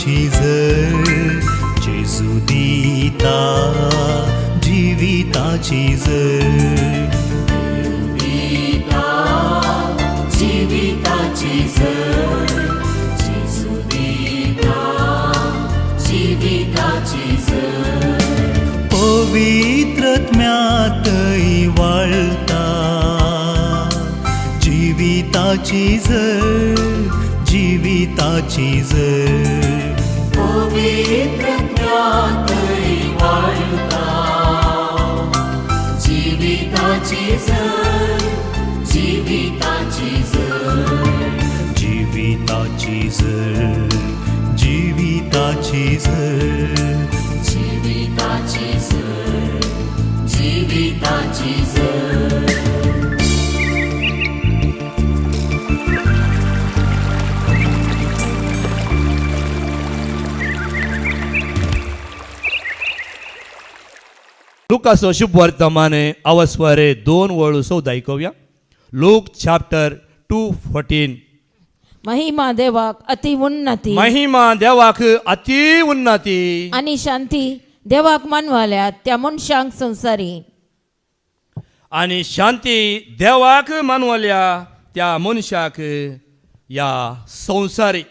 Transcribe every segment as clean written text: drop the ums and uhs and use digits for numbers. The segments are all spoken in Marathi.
झर जेजू दिता जिविताची झर जीविताची झर जेजू दिता जीविताची झर पवित्रत्म्यातई वाळता जीविताची झर जीविताची झर पवित्रत्म्यातई वाळता जीविताची झर जीविताची झर जीविताची झर जीविताची झर जीविताची झर जीविताची झर लुकासो शुभ वर्तमाने अवस्वरे 2 वळू सौदा ऐकूया. Look chapter 2:14. महिमा देवाक अति उन्नती महिमा देवाक अति उन्नती आणि शांती देवाक मानवाल्यात त्या मनशांक संसारी आणि शांती देवाक मानवल्या त्या मनशाक या संसारी.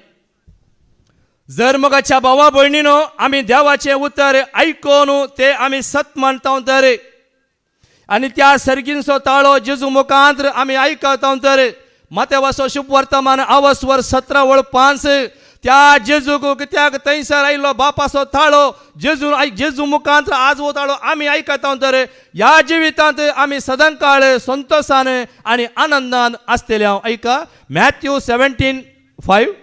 जर मगाच्या भावा भयणीनो आम्ही देवाचे उतर ऐकून ते आम्ही सत मानता तर आणि त्या सर्गींचो ताळो जेजू मुखांतर आम्ही ऐकता तर मातेवासो शुभ वर्तमान अवस्वर 17:5 त्या जेजूक कित्याक थंयसर आयलो बापाचो ताळो जेजू मुखांतर आज वो ताळो आम्ही ऐकता तर या जिवितांत आम्ही सदांकाळ संतोषान आणि आनंदान आसतल्या. ऐका मॅथ्यू 17:5.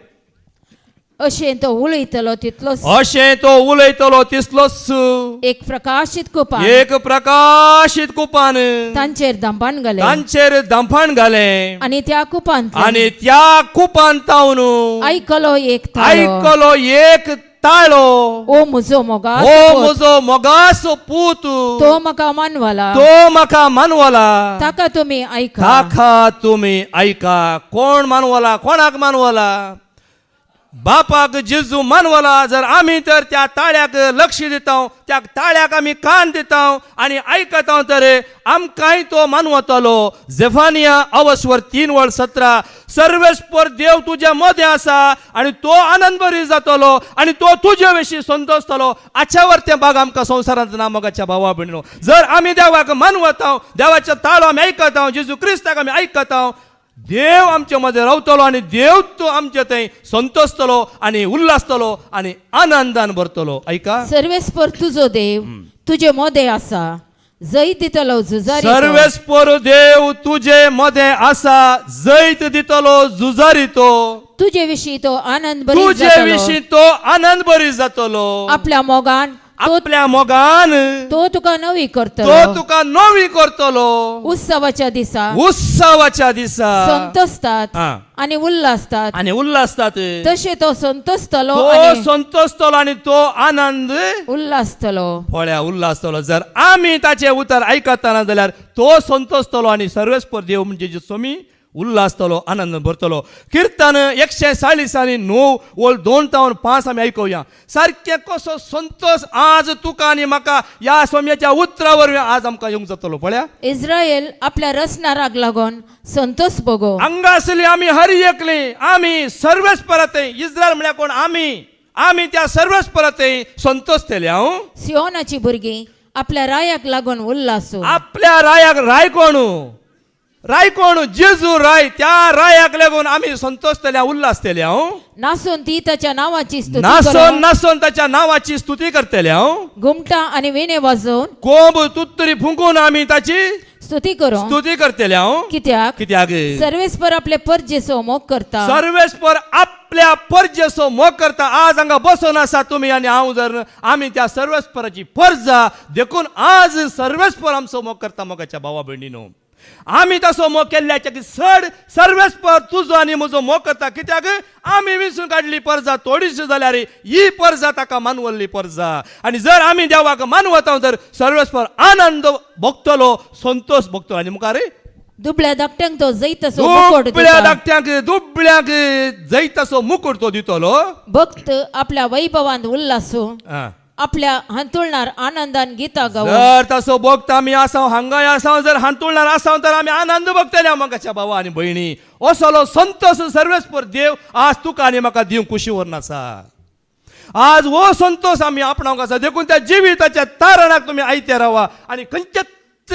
अशें तो उलयतलो तितलोच अशें तो उलयतलो तितलोच एक प्रकाशित कुपान एक प्रकाशित कुपान तांचेर दंपान घाले तांचेर दंफाण घाले आणि त्या कुपांत आणि त्या कुपान तावन ऐकलो एक ताळो ऐकलो एक ताळो. ओ म्हजो मोगा हो म्हजो मोगासो पूत तो म्हाका मानवाला तो म्हाका मानवला ताका तुम्ही ऐका ताका तुम्ही ऐका. कोण मानवला कोणाक मानवला? बापाक जेजू मानवला. जर आम्ही तर त्या ताळ्याक लक्ष दिता त्या ताळ्याक आम्ही कान दिता आणि ऐकता तर आमकांय तो मानवतलो. झेफानिया अवस्वर 3:17. सर्वेस्पर देव तुझ्या मध्ये आसा आणि तो आनंद बरी जातलो आणि तो तुझ्या विशीं संतोषतलो. आच्यावर ते बाग आमकां संवसारांत ना मोगाच्या भावा भयणीनो. जर आम्ही देवाक मानवता देवाचो ताळो आम्ही ऐकता जेजू क्रिस्ताक आम्ही ऐकता देव आमच्या मध्ये रावतलो आणि देव तो आमच्या थंय संतोषतलो आणि उल्हासतलो आणि आनंदान भरतलो. ऐका सर्वेस्पर तुझो देव तुझे मोदे आसा जैत दितलो जुजारी सर्वेस्पर देव तुझे मध्ये आसा जैत दितलो जुजारी तो तुझे विशीं तो आनंद बरी तुझे जातलो. विशीं तो आनंद बरी जातलो. आपल्या मोगान आपल्या मोगान तो तुका नवी तो करतलो. तुका नवी करतलो. उत्सवाच्या दिसा उत्सवाच्या दिसा संतोषतात हा. आणि उल्हासतात आणि उल्हासतात तसे तो संतोषतलो तो आणि संतोषतलो आणि तो आनंद उल्हासतलो. फळ्या उल्हासतलो. जर आम्ही ताचे उतर ऐकतना जाल्यार तो संतोषतलो आणि सर्वेस्पर देव म्हणजे जे स्वामी उल्हासतलो आनंद भरतलो. कीर्तन 140:9-2-5 आम्ही ऐकूया. सारखे कसो संतोष आज तुका आणि म्हाका या स्वाम्याच्या उतरावर आज आमकां येवंक जातलो. पळया इस्रायल आपल्या रचनाराक लागून संतोष बगो हांगासली आम्ही हरी एकली आम्ही सर्वेस्परात इस्रायल म्हळ्यार कोण आम्ही त्या सर्वेस्परात संतोष केल्या. सियोनाची भुरगीं आपल्या रायाक लागून उल्हासो आपल्या रायाक राय कोण जेजू राय त्या रायाक लागून आम्ही संतोष केल्या उल्हास केल्या. नासून ती त्याच्या नावाची स्तुती नासून त्याच्या नावाची स्तुती करतल्या. घुमटा आणि विणे वाजवून कोंब तुत्तरी फुंकून आम्ही ताची स्तुती करू स्तुती करतल्या. कित्याक सर्वेस्पर आपले परजेसो मोग करता. सर्वेस्पर आपल्या परजेसो मोग करता. आज हांगा बसून आसा तुम्ही आणि हांव जर आम्ही त्या सर्वेस्पराची परजा देखून आज सर्वेस्पर आमचो मोग करता. मोगाच्या भावा भयणीनो आम्ही तसो मोग केल्ल्याच्या की सड सर्वेस्पर तुझो आणि म्हजो मोग करता. कित्याक आम्ही विसरून काढली परजा थोडीशी जाल्यार ही परजा ताका मानवल्ली परजा. आणि जर आम्ही देवाक मानवता तर सर्वेस्पर आनंद भोगतलो संतोष भोगतलो. आणि मुखार दुबळ्या धाकट्यांक तो जैतसो मुकुट दुबळ्या दिता. धाकट्यांक दुबळ्यांक जैतसो मुकुट तो दितलो. भक्त आपल्या वैभवांत उल्हासो हा. आपल्या हांतुळणार आनंदान गीता गावो. जर तसो भक्त आमी आसाव हांगाय आसाव जर हांतुळणार आसाव तर आमी आनंद भोगतले मगाच्या भावा आनी भयणी. असलो संतोष सर्वेस्पर देव आज तुका आनी म्हाका दिवंक कुशीवरून आसा. आज हो संतोष आमी आपणाक आसा देखून त्या जिविताच्या तारणाक तुमी आयते रावा आनी खंयच्याच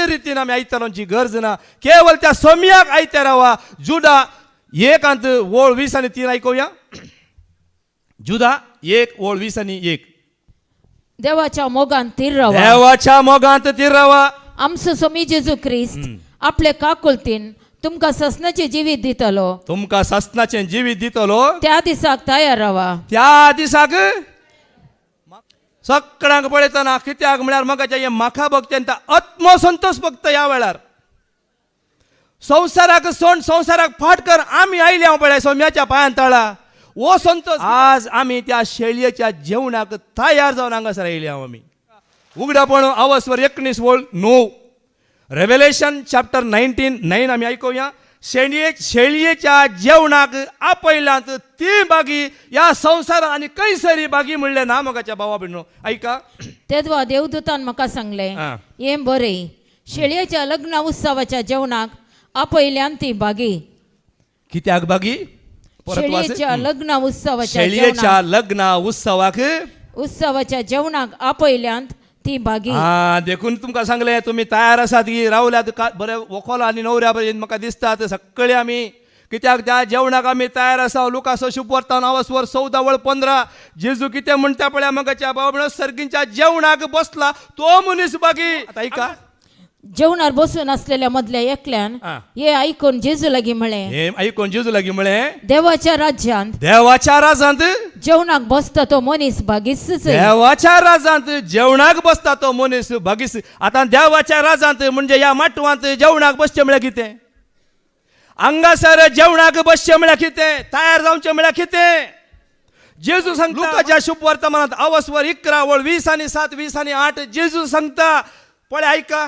रितीन आमी आयतलोंची गरज ना. केवळ त्या सोम्याक आयते रावा. जुदा 1:20-3 ऐकूया. जुदा 1:20-1. देवाच्या मोगान तीर रवा. देवाच्या मोगांत ती रावा. आमचो सोमी जेजू ख्रिस्त आपले काकुलतीन तुमकां ससनाचे जिवीत दितलो. तुमकां ससनाचें जिवीत दितलो. त्या दिसाक तयार रावा. त्या दिसाक सगळ्यांक पळयतना कित्याक म्हळ्यार म्हाका हे म्हाका भक्त्यांत आत्मसंतोष फक्त ह्या वेळार संवसाराक सोड संवसाराक फाट कर आमी आयले हांव पळय सोम्याच्या पांयां तळा. हो संतोष आज आमी त्या शेळयेच्या जेवणाक तयार जावन हांगासर आयले हांव आमी. उगडापण अवस्वर 19:9. रेव्हेलेशन चॅप्टर 19:9 आमी ऐकूया. शेळयेच्या जेवणाक आपयल्यांत ती बागी या संवसारात आनी कैसरी बागी म्हणले ना मोगाच्या भावा भयणो. ऐका. तेदवा देवदूतान म्हाका सांगले हा. हे बरें शेळयेच्या लग्न उत्सवाच्या जेवणाक आपयल्यान ती बागी. कित्याक बागी परत वाच. शेळयेच्या लग्न उत्सवाच्या शेळयेच्या लग्न उत्सवाच्या जेवणाक आपयल्यांत ती बागी. हा देखून तुमकां सांगले तुम्ही तयार आसात की रावल्यात बरे वखोल आनी नवऱ्या पर्यंत म्हाका दिसतात सगळे आमी कित्याक त्या जेवणाक आमी तयार आसा. लुकाचो शुभ वर्तान अवस्वर 14:15 जेजू कितें म्हणटा पळय मगाच्या बाबा सर्गींच्या जेवणाक बसला तो मनीस बागी. आता ऐका. जेवणार बसून असलेल्या मधल्या एकल्यान हा. हे ऐकून जेजू लागीं म्हळे हे ऐकून जेजू लागीं म्हळें देवाच्या राज्यांत देवाच्या राजांत जेवणाक बसता तो मनीस बागीस. देवाच्या राजांत जेवणाक बसता तो मनीस बागीस. आता देवाच्या राजांत म्हणजे या माटवांत जेवणाक बसचे म्हळ्यार कितें. हांगासर जेवणाक बसचे म्हळ्यार कितें. तयार जावचे म्हळ्यार कितें. जेजू सांगता लुकाच्या शुभ वर्तमानांत अवस्वर 11:20-7, 20-8 जेजू सांगता पळय ऐका.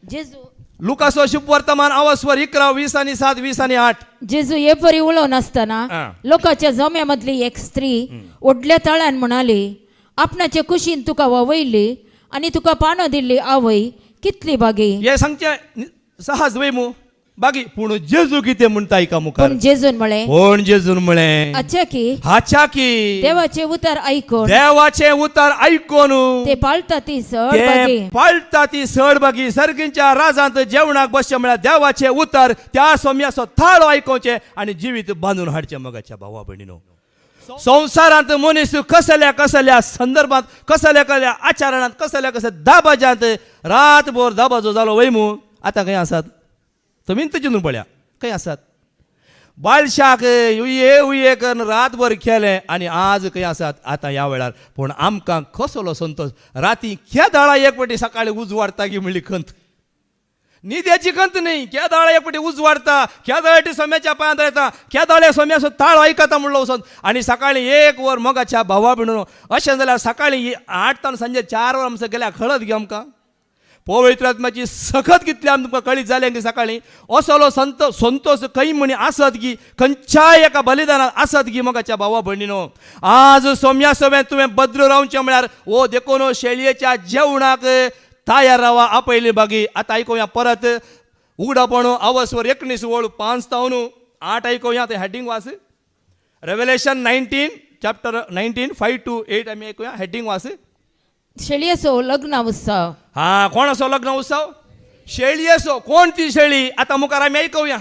जेजू लुकाचो शुभ वर्तमान अवस्वर 11:20-7, 20-8. जेजू हे परी उलोवन आसतना हा. लोकांच्या जम्यामधली एक स्त्री ओडल्या तळ्यान म्हणाली आपणाचे कुशीन तुका ववयली आणि तुका पानो दिल्ली आवय कितली बागी. हे सांगचे सहज वय मू बागी पूण जेजू कितें म्हणटा ऐका मुखार. पण जेजून म्हळे कोण जेजून म्हळें अच्छा की हाच्या की देवाचे उतार ऐकून देवाचे उतार ऐकून ते पाळता ती सड ते बागी. पाळटा ती सड बागी. सर्गींच्या राजांत जेवणाक बसचे म्हळ्यार देवाचे उतार त्या सोम्याचो थाळो ऐकोवचे आणि जिवीत बांदून हाडचे मगाच्या भावा भयणीनो. संवसारांत मनीस कसल्या संदर्भात कसल्या आचरणात कसल्या दाबाज्यांत रातभर दाबाजो जालो वैमू. आता खंय आसात तुमी चिंतून पळया खंय आसात. बालशाक उये करून रातभर केले आणि आज खंय आसात आता ह्या वेळार. पूण आमकां कसलो संतोष. राती केदाळा एक पटी सकाळी उजवाडटा की म्हणली खंत. न्हिद्याची खंत न्ही. केदाळा एक पटी उजवाडटा केदाळटी सोम्याच्या पांयां येता केदाळे सोम्याचो ताळो आयकता म्हणलो वचोन आनी सकाळी 1 वर मोगाच्या भावा भयणो. अशें जाल्यार सकाळी 8 तान सांजे 4 वर आमचो गेल्यार कळत गे आमकां. पवित्र आत्म्याची सखत कितली आमकां कळीत जालें की सकाळी असलो संतोष खंय म्हणी आसत की खंयच्याय एका बलिदानात आसत की मोगाच्या भावा भयणीनो. आज सोम्या सोम्यान तुवें भद्र रावचें म्हळ्यार हो देखून शेळयेच्या जेवणाक तयार रावा आपयली बागी. आता ऐकूया परत. उगडापण अवस्वर 19:5-8 ऐकूया. ते हेडिंग वाच. रेव्हेलेशन 19 चॅप्टर 19 5-8 आमी ऐकूया. हेडिंग वाच. शेळयेचो लग्न उत्सव. हा कोणाचो लग्न उत्सव. शेळयेचो. कोण ती शेळी आता मुखार आमी ऐकूया.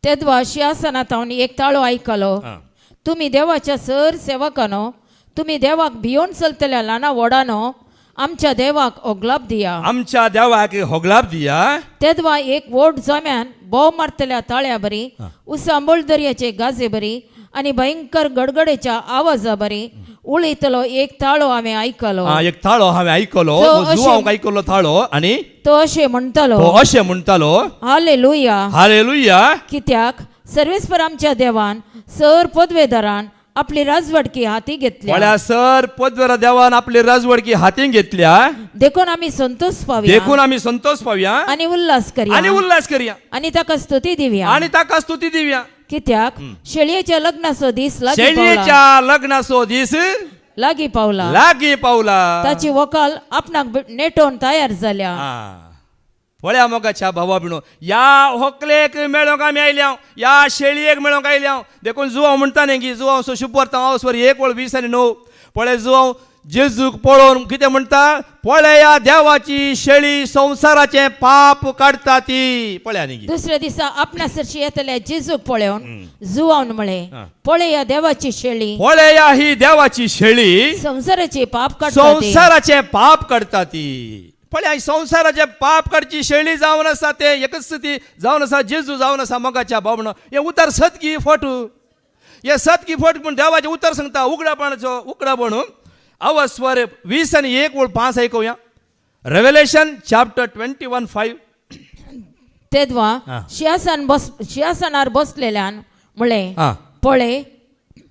तेदवा सिंहासनांत हांव एक ताळो आयकलो. तुम्ही देवाच्या सर सेवकानो तुम्ही देवाक भियोन चलतल्या ल्हाना व्हडानो आमच्या देवाक होगलाप दिया. आमच्या देवाक होगलाप दिया. तेदवा एक व्हड जम्यान बोव मारतल्या ताळ्या बरी उसांबोळ दर्याचे गाजे बरी आणि भयंकर गडगडेच्या आवाजा बरी उलयतलो एक ताळो हांवें आयकलो. एक थाळो हांवें आयकलो. हांव आयकलो थाळो आनी तो अशें म्हणटालो अशें म्हणटालो हालेलुया हालेलुया. कित्याक सर्वेस्पर आमच्या देवान सर पदवेदारान आपली राजवडकी हाती घेतल्या पळ्यासर पदवेला देवान आपली राजवडकी हातीन घेतल्या देखून आम्ही संतोष पावया देखून आम्ही संतोष पावया आणि उल्हास आणि करूया उल्हास करूया आणि ताका स्तुती दिवया आणि ताका स्तुती दिव्या कित्याक शेळयेच्या लग्नाचो दीस लागीं पावला शेळयेच्या लग्नाचो दीस लागीं पावला लागी पावला ताची वकाल आपणाक नेटोवन तयार जाल्या पळ्या मोगाच्या भावा बिणो या होकलेक मेळोंक आमी आयल्या या शेळयेक मेळोंक आयल्या देखून जुवांव म्हणटा न्ही की जुवांव सो शुभ वर्ता हांव स्वर 1:20 पळय जुवांव जेजूक पळोवन कितें म्हणटा पळय या देवाची शेळी संवसाराचे पाप काडटा ती पळया न्ही दुसऱ्या दिसा आपणासरशी येतल्या जेजूक पळोवन जुवावन म्हळे पळय या देवाची शेळी पळय या ही देवाची शेळी संसाराचे पाप काडटा ती. संसाराचे पाप काडटा ती पळय ही संसाराचे पाप काडची शेळी जावन आसा ते एकच ती जावन आसा जेजू जावन आसा मोगाच्या भावण हे उतर सतकी फोटू हे सतकी फोट पूण देवाचे उतर सांगता उगडापणाचो उगडापण अवस्वर 20 आणि 1:5 ऐकूया रेव्हेलेशन चॅप्टर 21:5 तेदवा सिंहासनार बसलेल्यान म्हळे हा. पळय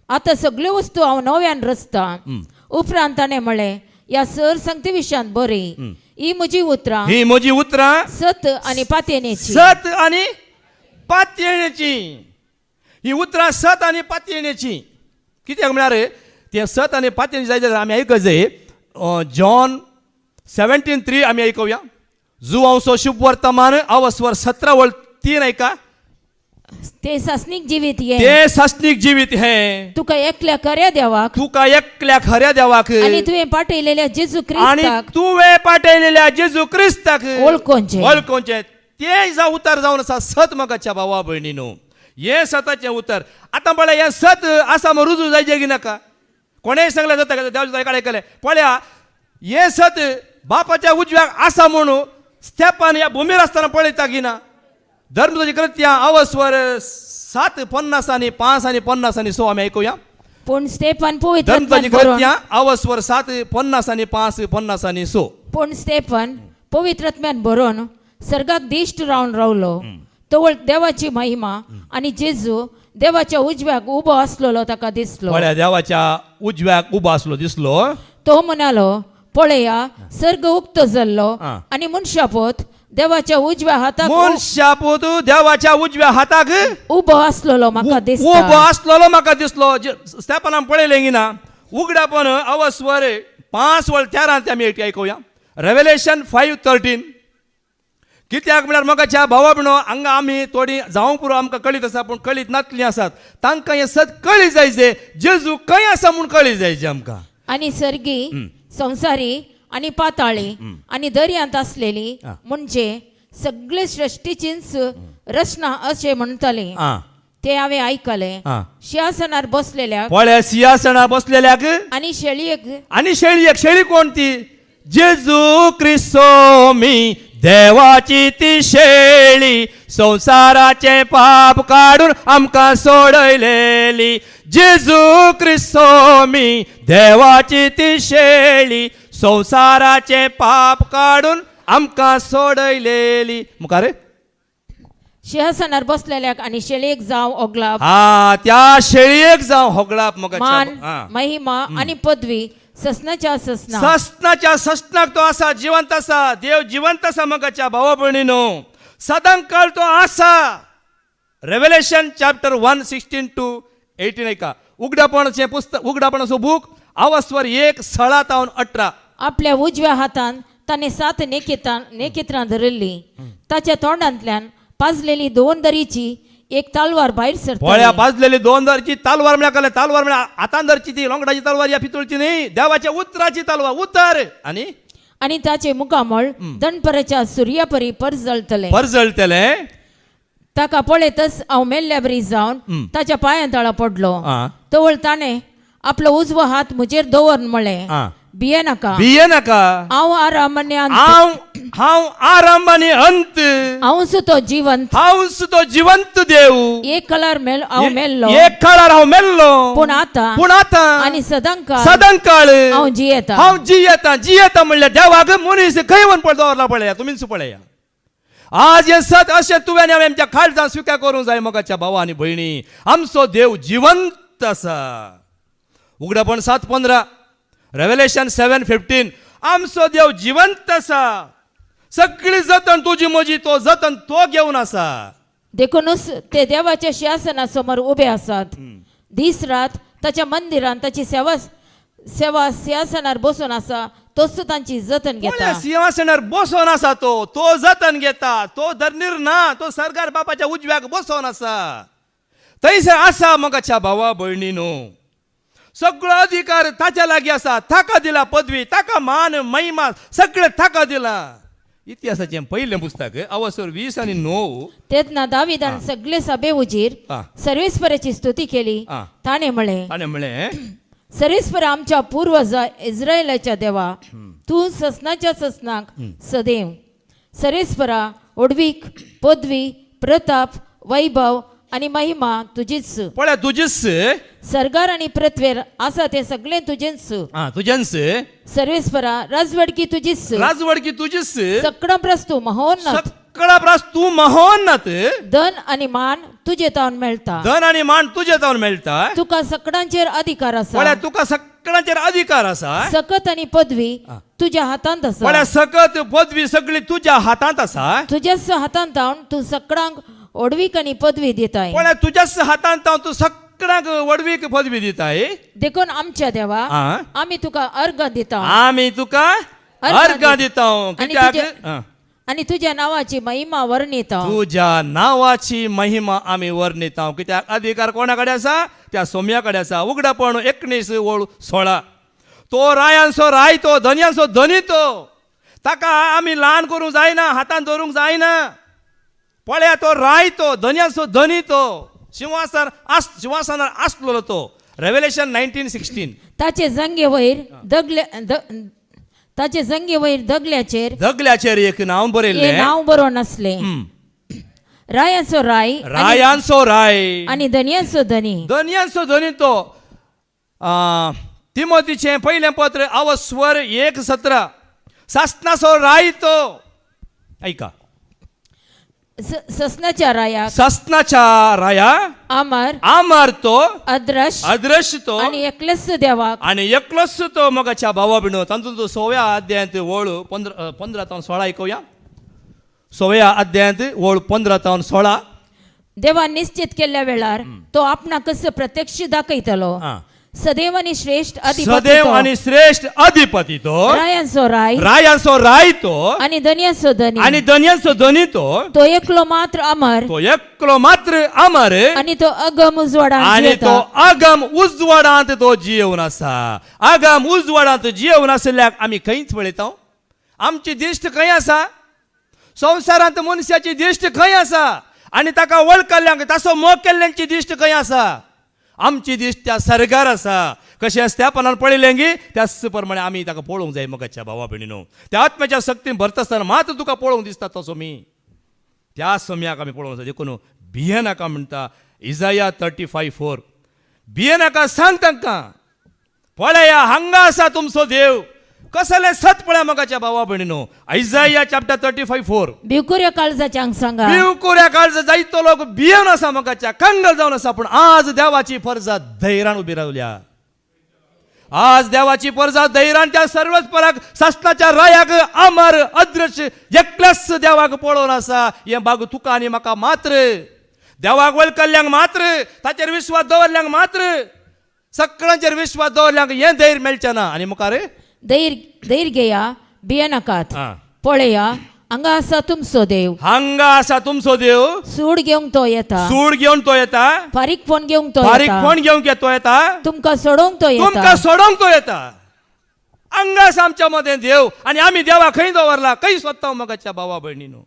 आता सगळ्यो वस्तू हांव नव्यान रचता उपरांत ताणें म्हळे या सर संगती विशयांत बरी ही म्हजी उतरां ही म्हजी उतरां सत आणि पातेनेची सत आणि पातयेण्याची ही उतरां सत आणि पातयेण्याची कित्याक म्हळ्यार ते सत आणि पातयेणी जाय जाल्यार आमी आयकूंक जाय जॉन 17:3 आमी आयकूया जुवांवचो शुभ वर्तमान अवस्वर 17:3 ऐका ते सासनीक जिवीत ये ते सासनीक जिवीत हे तुका एकल्या खऱ्या देवाक तुका एकल्या खऱ्या देवाक आणि तुवें पाठयलेल्या जेजू आणि क्रिस्ताक तुवें पाठयलेल्या जेजू क्रिस्ताक वळखोवचें ते जा उतर जावन आसा सत मोगाच्या भावा भयणीनो हे सताचें उतर आतां पळय हे सत आसा म्हूण रुजू जायचें की नाका कोणेय सांगलें जाता देवाच्या आयकलें पळया हे सत बापाच्या उजव्याक आसा म्हणून स्तेपान ह्या भुमीर आसतना पळयता की ना धर्मजाची कृत्यां अवस्वर 7:50 आणि 5 आणि 50 आणि 6 आमी आयकूया पूण स्तेफन पवित्र धर्मजाची कृत्यां अवस्वर 7:50 आणि 5:50 आणि 6 पूण स्तेफन पवित्रत्म्यान बरोवन सर्गाक दिश्ट रावन रावलो तवळ देवाची महिमा आणि जेजू देवाच्या उजव्याक उबो आसलेलो ताका दिसलो पळया देवाच्या उजव्याक उबो आसलो दिसलो तो म्हणालो पळया सर्ग उक्तो जाल्लो आणि मनशापोत देवाच्या उजव्या हाताक मनशापूत देवाच्या उजव्या हाताक उबो आसलेलो म्हाका उबो दिसता आसलेलो म्हाका दिसलो स्तेफानान पळयलें की ना उगडापण अवस्वर 5:13 आमी आयकूया रेव्हेलेशन 5:13 कित्याक म्हळ्यार मोगाच्या भावा भयणो हांगा आमी थोडी जावं पुरो आमकां कळीत आसा पूण कळीत नातलीं आसात तांकां हें सत कळी जायचें जेजू खंय आसा म्हूण कळी जायचें आमकां आणि सर्गी संसारी आणि पाताळी आणि दर्यांत असलेली म्हणजे सगळे सृष्टीचीच रचना असे म्हणटले ते हांवें आयकलें सिंहासनार बसलेल्या पळय सिंहासनार बसलेल्याक आणि शेळी शेळी कोण ती जेजू क्रिस्तो मी देवाची ती शेळी संसाराचे पाप काढून आमकां सोडयलेली जेजू क्रिस्तो मी देवाची ती शेळी संसाराचे पाप काढून आमकां सोडयलेली मुखार सिंहासनार बसलेल्याक आणि शेळयेक जावं ओगलाप त्या शेळयेक जावं होगलाप मान महिमा आणि पदवी ससनाच्या ससनाक तो आसा जिवंत आसा देव जिवंत आसा मोगाच्या भावा भयणीनो सदांकाळ तो आसा रेव्हेलेशन चॅप्टर 1:16-18 ऐका उगडापणाचें पुस्तक उगडापणाचो बूक अवस्वर 1:16-18 आपल्या उजव्या हातान ताणें 7 नेकित्रां धरिल्ली ताच्या तोंडांतल्यान पाजलेली 2 दरीची एक तालवार भायर सरता पळया पाजलेली 2 दरची तालवार म्हळ्यार तालवार म्हळ्यार हातान धरची ती लोंगडाची तालवार या पितळची न्ही देवाच्या उतराची तालवार उतर आणि ताचे मुखामळ दणपराच्या सुर्यापरी परजळतले ताका पळयतच हांव मेल्ल्या बरी जावन ताच्या पांयां तळा पडलो तवळ ताणें आपलो उजवो हात म्हजेर दवरून म्हळें भिये नाका हांव आराम आनी अंत हांव सुतो जिवंत देव एक काळार हांव मेल्लो पूण आतां आनी सदांकाळ हांव जियेता म्हणल्यार देवाक मनीस खंय वन दवरला पळया तुमीच पळया आज हे सत अशें तुवें हांवें आमच्या खालचा स्विकार करूंक जाय मोगाच्या भावा आनी भयणी आमचो देव जिवंत आसा उघडपण 7:15, रेव्हेलेशन 7:15. आमचो देव जिवंत आसा, सगळी जतन तुजी म्हजी तो जतन तो घेवन आसा. देखूनच ते देवाच्या सिंहासनासमोर उभे असतात. दीस रात ताच्या मंदिरात ताची सेवा सिंहासनार बसून असा, तोच तांची जतन घेता. कोण्या सिंहासनार बसोन आसा तो जतन घेता. तो धर्नीर ना, तो सरकार बापाच्या उजव्याक बसोन आसा. थंयसर आसा मगाच्या भावा भयणीनो. सगळो अधिकार ताच्या लागीं आसा. ताका दिला पदवी, ताका मान महिमा सगळें ताका दिला. इतिहासाचें पयलें पुस्तक अवसर 20 आणि 9. तेन्ना दाविदान सगळे सभे उजीर हा. सर्वेस्पराची स्तुती केली. हा. ताणे म्हळे, सर्वेस्पर आमच्या पूर्वजा इस्रायलाच्या देवा, तू ससनाच्या ससनाक सदैव. सर्वेस्परा ओडवीक पदवी प्रताप वैभव आणि महिमा तुझीच. पळय तुजीच सरकार आणि पृथ्वीर आसा ते सगळे तुझेच. तुज्यांच सर्वेस्परा राजवडकी तुझीच. राजवडकी तुजीच. सकळं प्रस्तू महोन्नत. सगळा प्रास तू महोन्नत. धन आणि मान तुझे तावन मेळटा. धन आणि मान तुझे तावन मेळटा. तुका सकळांचेर अधिकार पळय आसा. तुका सगळ्यांचेर अधिकार आसा. सकत आणि पदवी तुझ्या हातांत पळय आसा. सकत पदवी सगळी तुझ्या हातांत आसा. तुझ्याच हातांत तावन तू सकळांक ओडवीक आणि पदवी दिताय. पळय तुझ्याच हातांत तू सगळ्यांक वडवीक पदवी दिताय. देखून आमच्या देवा, आ. आम्ही तुका अर्घ दिता आमी तुका अर्घ दिता. आणि कित्याक तुझ्या- आणि तुझ्या नावाची महिमा वर्णिता. तुझ्या नावाची महिमा आम्ही वर्णिता. कित्याक अधिकार कोणाकडे आसा? त्या सोम्याकडे आसा. उघडपण 19:16. तो रायांचो राय तो, धन्यांचो धनी तो. ताका आमी ल्हान करूंक जायना, हातान धरूंक जायना. पळया तो राय तो, धन्यांचो धनी तो. सिंहासनार आसलो तो. रेव्हेलेशन 19:16. ताचे जंगे वयर दगल्याचेर धगल्याचेर एक नाव हे बरयल्लें. नाव बरोवन नासले. रायांचो राय रायांचो राय आणि धन्यांचो धनी. धन्यांचो धनी तो. तिमोथीचें पयलें पत्र अवस्वर 1:17. सासनाचो राय तो. ऐका, ससनाच्या रायाक सासनाच्या राया आमर तो, अद्रश तो आणि एकलेस देवाक आणि एकलोच तो मगाच्या भावा बिणो. तातूंत 6व्या अध्यायांत वळू 15 ते 16 ऐकूया. 6व्या अध्यायांत वळू 15 ते 16. देवा निश्चित केल्ल्या वेळार तो आपणा कसं प्रत्यक्ष दाखयतलो. सदैव आणि श्रेष्ठ सदैव आणि श्रेष्ठ अधिपती तो. रायांचो राय तो आणि धन्यांचो धनी. आणि धन्यांचो धनी तो. तो एकलो मात्र अमर तो एकलो मात्र अमर आणि तो अगम उजवाडांत आणि तो जियेता. अगम उजवाडांत तो जियेवन आसा. अगम उजवाडांत जियेवन आसल्याक आमी खंयच पळयता. आमची दिश्ट खंय आसा? संवसारांत मनशाची दिश्ट खंय आसा? आणि ताका वळखल्ल्यांक ताचो मोग केल्ल्यांची दिश्ट खंय आसा? आमची दिश्ट त्या सरकार आसा. कशें आसत्यापणान पळयलें गी त्याच प्रमाणे आमी ताका पळोवंक जाय. मगाच्या भावा भयणीनो, त्या आत्म्याच्या शक्तीन भरता आसतना मात तुका पळोवंक दिसता तो सोमी. त्या सोम्याक आमी पळोवंक जाय. देखून भिये नाका म्हणटा इजाया 35:4. भिये नाका, सांग तांकां, पळया हांगा आसा तुमचो देव. कसले सत पळया मगाच्या भावा भयणीनो. इजाया चॅप्टर 35:4. भिवकुऱ्या काळजाच्या हांग सांगा. बिवकुऱ्या काळज जायतो लोक भियेवन आसा मगाच्या, कंगल जावन आसा. पूण आज देवाची फरजा धैर्यान उभी रावल्या. आज देवाची फरजा धैर्यान त्या सर्वच पराक सासनाच्या रायाक अमर अदृश्य एकल्याच देवाक पळोवन आसा. हे बाग तुका आनी म्हाका मात्र, देवाक वळखल्ल्यांक मात्र, ताचेर विश्वास दवरल्यांक मात्र, सगळ्यांचेर विश्वास दवरल्यांक हे धैर्य मेळचें ना. आनी मुखार धैर्य घेया, भिये नाकात. हा. पळया हांगा आसा तुमचो देव. हांगा आसा तुमचो देव. सूड घेवंक तो येता. सूड घेवन तो येता. फारीकपण घेवंक तो बारीक येता. फोन घेवंक तो येता. तुमका सोडोवंक तो तुमका येता. सोडोवंक तो येता. हांगा आसा आमच्या मदें देव. आनी आमी देवा खंय दवरला? खंय सोदता मगाच्या भावा भयणीनो.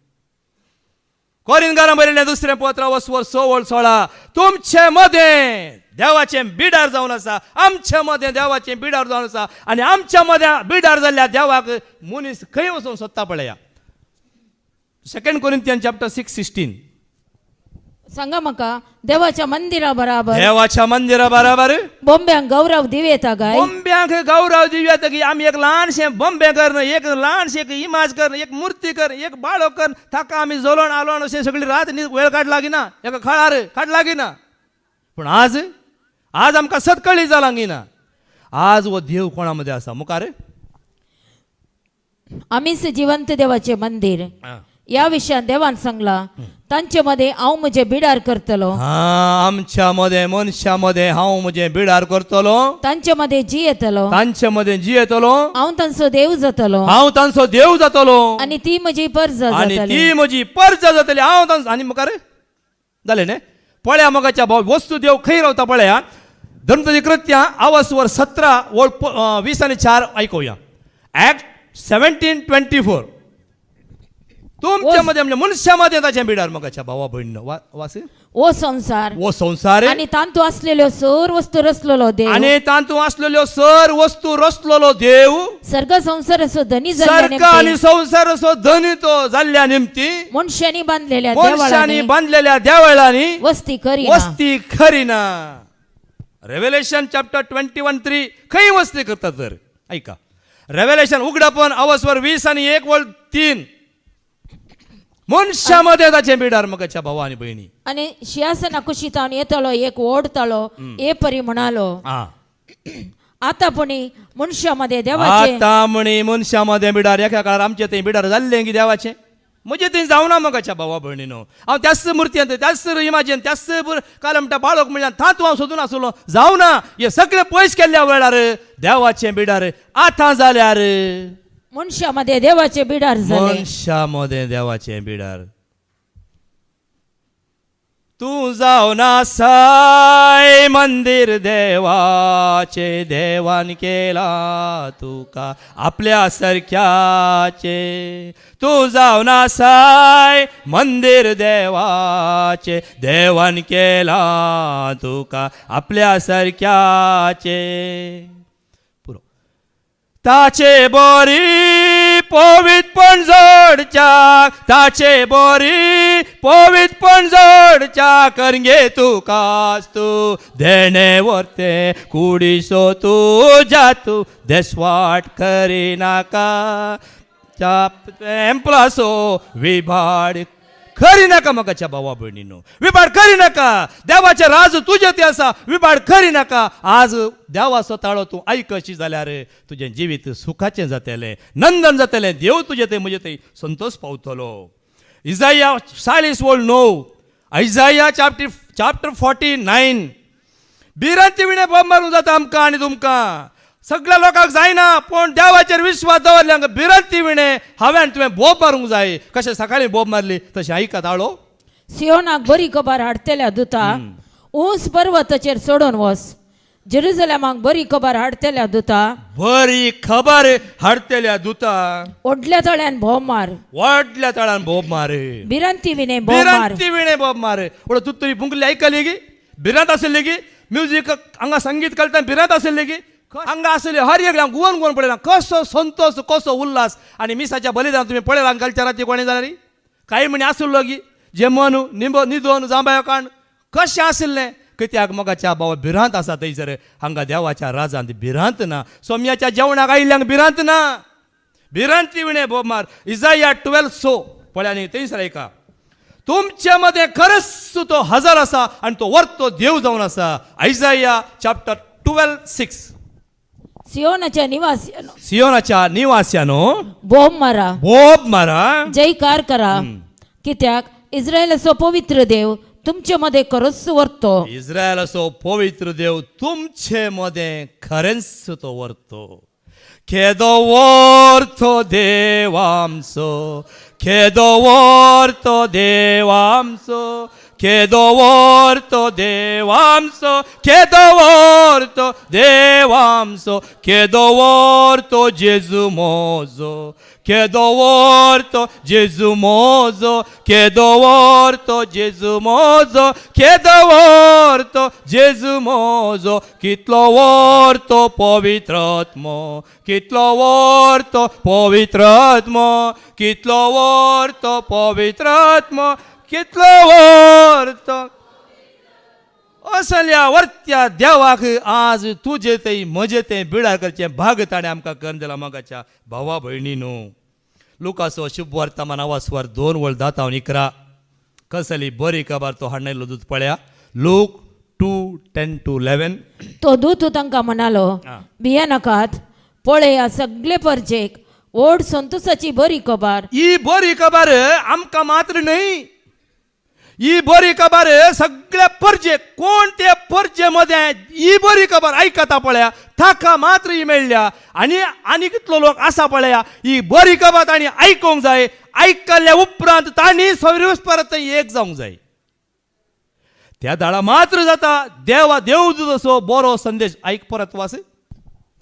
कोरिंथांकारांक बरयलें 2 पत्र अवस्वर 6:16. तुमचे मदें देवाचें बिडार जावन आसा. आमच्या मदें देवाचें बिडार जावन आसा. आनी आमच्या मदें बिडार जाल्ल्या देवाक मनीस खंय वचून सोदता पळया. 2 कोरिंथियन चॅप्टर 6:16. सांगा म्हाका, देवाच्या मंदिरा बराबर देवाच्या मंदिरा बराबर बोंब्यांक गौरव दिवेता काय? बोंब्यांक गौरव दिव्यात की आमी एक ल्हानशें बोंबें करण, एक ल्हानशें एक इमाज करण, एक मूर्ती कर, एक बाळो कर, ताका आमी जलोन आलोन अशें सगळी रात वेळ काड लागीना, एका खळार काड लागीना. पूण आज आमकां सत कळी जालांक ना. आज वो देव कोणामध्ये असा मुखार आम्हीच जिवंत देवाचे मंदिर या विषयात देवान सांगला तांचे मध्ये हांव म्हजे बिडार करतलो हा आमच्या मध्ये मनशामध्ये हांव म्हजे बिडार करतलो तांचे मध्ये जी येतलो तांच्या मध्ये जी येतलो हांव तांचो देव जातलो हांव तांचो देव जातलो आणि ती म्हजी परज आणि जातली ती म्हजी परज जातली हांव तांचो आणि मुखार जालें न्ही पळया मगाच्या भाव वस्तू देव खंय रावता पळया धर्मपदी कृत्या आवासवर 17 20 आणि 4 ऐकूया ऍक्ट 17:24 तुमच्या मध्ये म्हणजे मनुष्यामध्ये ताचे बिडार मगाच्या भावा बहिणीनं वास ओ संसार वो संसार आणि तांतू असलेल्यो सर वस्तू रचलेलो देव आणि तांतू असलेल्यो सर वस्तू रचलेलो देव सर्ग संसाराचो धनी सर्ग आणि संसाराचो धनी तो जाल्ल्या निमती मनुष्यानी बांधलेल्या मनशानी देवळांनी बांधलेल्या देवळांनी वस्ती करी वस्ती खरीना रेव्हेलेशन चॅप्टर 21:3 खंय वस्ती करतात तर ऐका रेव्हेलेशन उघडापण अवस्वर 20 आणि 1:3 मनुष्यामध्ये ताचे बिडार मगाच्या भावा आणि बहिणी आणि शियासना कुशीतावन येतलो एक ओढतलो ए परी म्हणालो आता पुणी मनुष्यामध्ये देवाचे आता म्हणे मनशामध्ये बिडार एका काळार आमचे ते बिडार जाल्ले की देवाचे म्हणजे ते जावना मगाच्या भावा बहिणीनो हांव त्याच मूर्ती त्याच इमाजीन त्याच कालमटा बाळक म्हणल्यार थांतू हांव सोदून आसलो जावना हे सगळे पयस केल्ल्या वेळार देवाचे बिडार आतां जाल्यार मनुष्यामध्ये देवाचे बिडार झाले मनशामध्ये देवाचे बिडार तू जावना साय मंदिर देवाचे देवान केला तुका आपल्या सारख्याचे तू जावना साय मंदिर देवाचे देवान केला तुका आपल्या सारख्याचे ताचे बरी पवित्रपण जोडच्या ताचे बरी पवित्रपण जोडच्या करंगे तू कास तू देणे वर्ते कुडीसो तू जातू देसवाट करी नाका एम्प्लासो विभाड खरी नका मगाच्या भावा बहिणीनो विभाड करी नका देवाचे राज तुझे ते असा विभाड करी नका आज देवा स्वताळो तू ऐकशी जाल्यार तुझे जिवीत सुखाचे जातले नंदन जातले देव तुझे ते म्हणजे ते संतोष पावतलो इजाया 40:9 इजाया चॅप्टर 49 बिरांती विणे बोंब मारूंक जाता आमकां आणि तुमकां सगळ्या लोकांक जायना पण देवाचेर विश्वास दवरल्यांक बिरांती विणे हांवें तुवें बोब मारूंक जाय कशें सकाळीं बोब मारली तशें ऐका ताळो सियोनाक बरी खबर हाडतेल्या दुता ऊंच पर्वताचेर सोडून वस जेरुसलेमाक बरी खबर हाडतेल्या दुता बरी खबर हाडतेल्या दुता ओडल्या तळ्यान भोव मार व्हडल्या तळान बोब मार बिरांती विणे भोव मार बिरांती विणे बोब मार ओड तू तरी पुंगली ऐकली गी बिरांत आसली गी म्युझिक हांगा संगीत करतना बिरांत आसली गी हांगा आसले हर एक गुवन गुवन पळयला कसो संतोष कसो उल्हास आणि मिसाच्या बलिदान तुम्ही पळयला कल्चराची कोणी जाल्यार काही म्हणे आसलो गी जे मनू निंबो निदोन जांबायो काण कशें आसलें कित्याक मोगाच्या बाबा भिरांत आसा थंयसर हांगा देवाच्या राजांत भिरांत ना सोम्याच्या जेवणाक आयिल्ल्यांक भिरांत ना भिरांती विणे बोब मार इजाया 12:6 पळया न्ही थंयसर ऐका तुमच्या मध्ये खरंच तो हजर असा आणि तो वरतो देव जावन आसा इजाया चॅप्टर 12:6 सियोनाच्या निवास्यानो बोब मारा जयकार करा कित्याक इस्रायलाचो पवित्र देव तुमचे मध्ये खरोच वर्तो इस्रायलाचो पवित्र देव तुमचे मध्ये खरेंच तो वर्तो खेदो वर्तो देव आमचो खेदो वर्तो देव आमचो खेदो वर्तो देव आमचो खेदो वर्तो देव आमचो खेदो वर्तो जेजू मोजो खेदो वर्तो जेजू मोजो खेदो वर्तो जेजू मोजो खेदो वर्तो जेजू मोजो कितलो वर्तो पवित्रात्मो कितलो वर्तो पवित्रात्मो कितलो वर्तो पवित्रात्मो कितलो वर्तो असल्या वर्त्या देवाक आज तुझे ते म्हजे ते बिडार करचे भाग ताणे आमकां करून दिला मगाच्या भावा भयणीनो लुकाचो शुभ वर्तमान आवास्वर 2:10-11 कसली बरी खबर तो हाडलेलो दूत पळया लूक 2:10-11. तो दूत तांकां म्हणालो भिये नाकात, पळया सगळे परजेक व्हड संतोषाची बरी खबर ही बरी खबर आमकां मात्र नाही, ही बरी खबर सगळ्या परजे, कोण ते परजे मध्ये ही बरी खबर ऐकता पळया ताका मात्र ही मेळ्ळ्या. आनी कितलो लोक आसा पळया ही बरी खबर तांणी आयकूंक जाय, आयकल्या उपरांत तांणी सर्वेस परत एक जावंक जाय. त्या दाडा मात्र जाता देव असो बरो संदेश ऐक परत वास.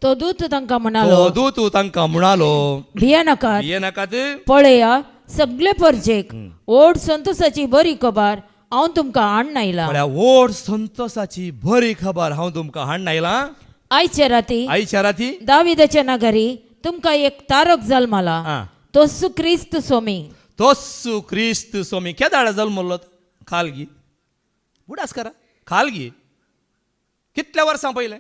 तो दूत तांकां म्हणालो दूत तांकां म्हणालो भिये नाकात, ये नाकात, पळया सगळे परजेक व्हड संतोषाची बरी खबर हांव तुमकां हाडून आयला. म्हळ्यार व्हड संतोषाची बरी खबर हांव तुमकां हाडून आयलां. आयच्या राती आयच्या राती दाविदाच्या नगरी तुमकां एक तारक जल्मला, आ. तोच क्रिस्त सोमी. तोस्सु क्रिस्त सोमी केदाळ जल्मलो खालगी बुडास करा खालगी कितल्या वर्सां पयलें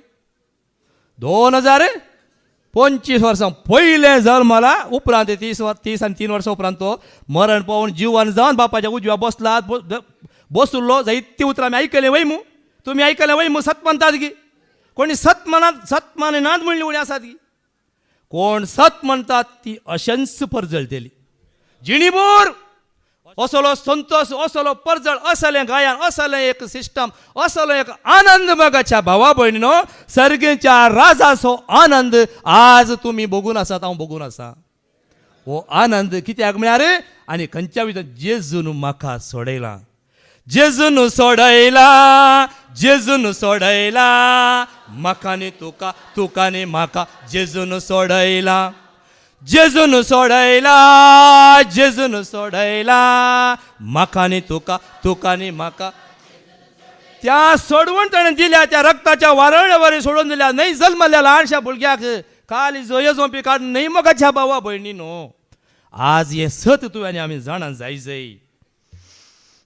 2025 वर्सां पयलें जल्मला. उपरांत 30 आनी 3 वर्सां उपरांत तो मरण पावून जिवान जावन बापाच्या उजव्या बसला बसुल्लो. जायती उतरां आमी आयकलें वयमू, तुमी आयकलें वयमू. सत म्हणटात गी, कोणी सत मानेनात म्हणली उणी आसात गी. कोण सत म्हणटात ती अशंस परजळटेली जिणीभर असलो संतोष, असलो परजळ, असलें गायन, असलें एक सिस्टम, असलो एक आनंद मगाच्या भावा भयणीनो, सर्गेच्या राजाचो आनंद आज तुम्ही बघून आसात, हांव बघून आसा. हो आनंद कित्याक म्हळ्यार आनी खंयच्या भितर जेजून म्हाका सोडयला, जेजून सोडयला, जेजून सोडयला म्हाका न्ही तुका, तुका न्ही म्हाका जेजून सोडयला, जेजून सोडयला, जेजून सोडयला म्हाका न्ही तुका, तुका न्ही म्हाका. त्या सोडवून ताणें दिल्या त्या रक्ताच्या वारळेवरी सोडून दिल्या. नाही जल्मल्या ल्हानशा भुरग्याक काली जोयो जोंपी काडून न्ही मोगाच्या भावा भयणी न्हू. आज हे सत तुवें आनी आमी जाणां जाय.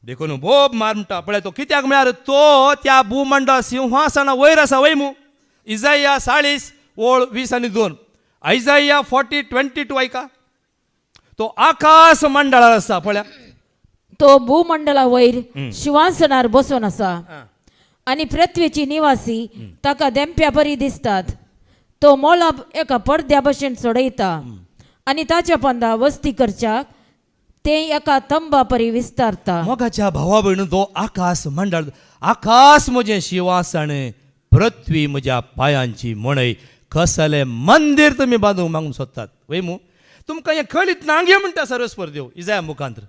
देखून बोब मार म्हणटा पळय तो कित्याक म्हळ्यार तो त्या भूमंडळ सिंहासना वयर आसा वयमू. इजाया 40:20-2. आयजाया 40:22 ऐका. तो आकाश मंडळार आसा पळया, तो भूमंडला वयर शिवासनार बसून आसा आणि पृथ्वीची निवासी ताका देंप्या बरी दिसतात. तो मोला एका पडद्या भशेन सोडयता आणि ताच्या पंदा वस्ती करच्याक ते एका तंबा परी विस्तारता. मोगाच्या भावा भयणू तो आकाश मंडळ, आकाश म्हजें शिवासन, पृथ्वी म्हज्या पायांची मणय. कसलें मंदिर तुमी बांदूंक मागूंक सोदतात वयमू. तुमकां हें कळीत नांगे म्हणटा सर्वेस्पर देव इजाया मुखांतर.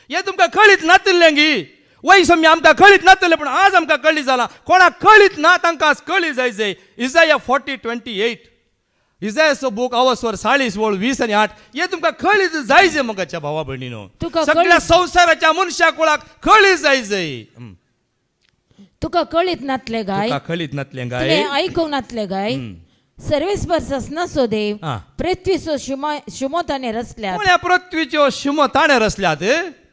हें तुमकां कळीत नातलें गी, वय सम्य आमकां कळीत नातलें, पूण आज आमकां कळीत जालां. कोणाक कळीत ना तांकां आज कळी जाय. इजाया 40:28. इजायाचो बूक अवस्वर 40:20-8. हे तुमकां कळीत जाय मोगाच्या भावा भयणीनो. तुका सगळ्या संवसाराच्या मनशा कुळाक कळी जाय. तुका कळीत नातले गाय, तुका कळीत नातलें गाय, तुवें आयकूंक नातले गाय. सर्वेस्पर ससनासो देव आ. पृथ्वीचो शुमो ताणें रचल्यात. कोण्या पृथ्वीच्यो शिमो ताणें रचल्यात.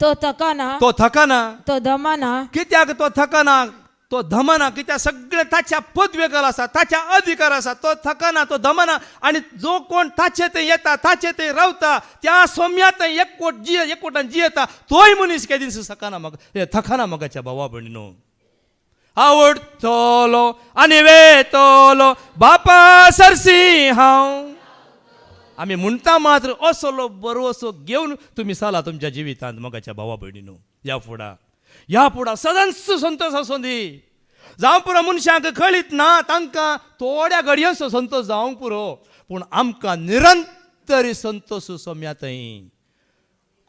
तो थकाना, तो थकाना. तो दमाना, कित्याक तो थकाना, तो धमना, कित्याक सगळे ताच्या पदवेकार आसा, ताच्या अधिकार आसा. तो थकाना, तो दमना, आणि जो कोण ताचे ते येता, ताचे ते रावता, त्या सोम्यात एकवटान जियेता, तोय मनीस केदीन सकाना म्हाका थकाना मोगाच्या भावा भयणीनो. आवडतलो आनी वेतलो बापा सरसी हांव. आमी म्हणटा मात्र असलो बरोसो घेवन तुमी चला तुमच्या जिवितांत मोगाच्या भावा भयणीनो. ह्या फुडा सदांच संतोष आसूं दी. जावं पुरो मनशांक कळीत ना तांकां थोड्या घडयांचो संतोष जावंक पुरो, पूण आमकां निरंतर संतोष सोम्यातय,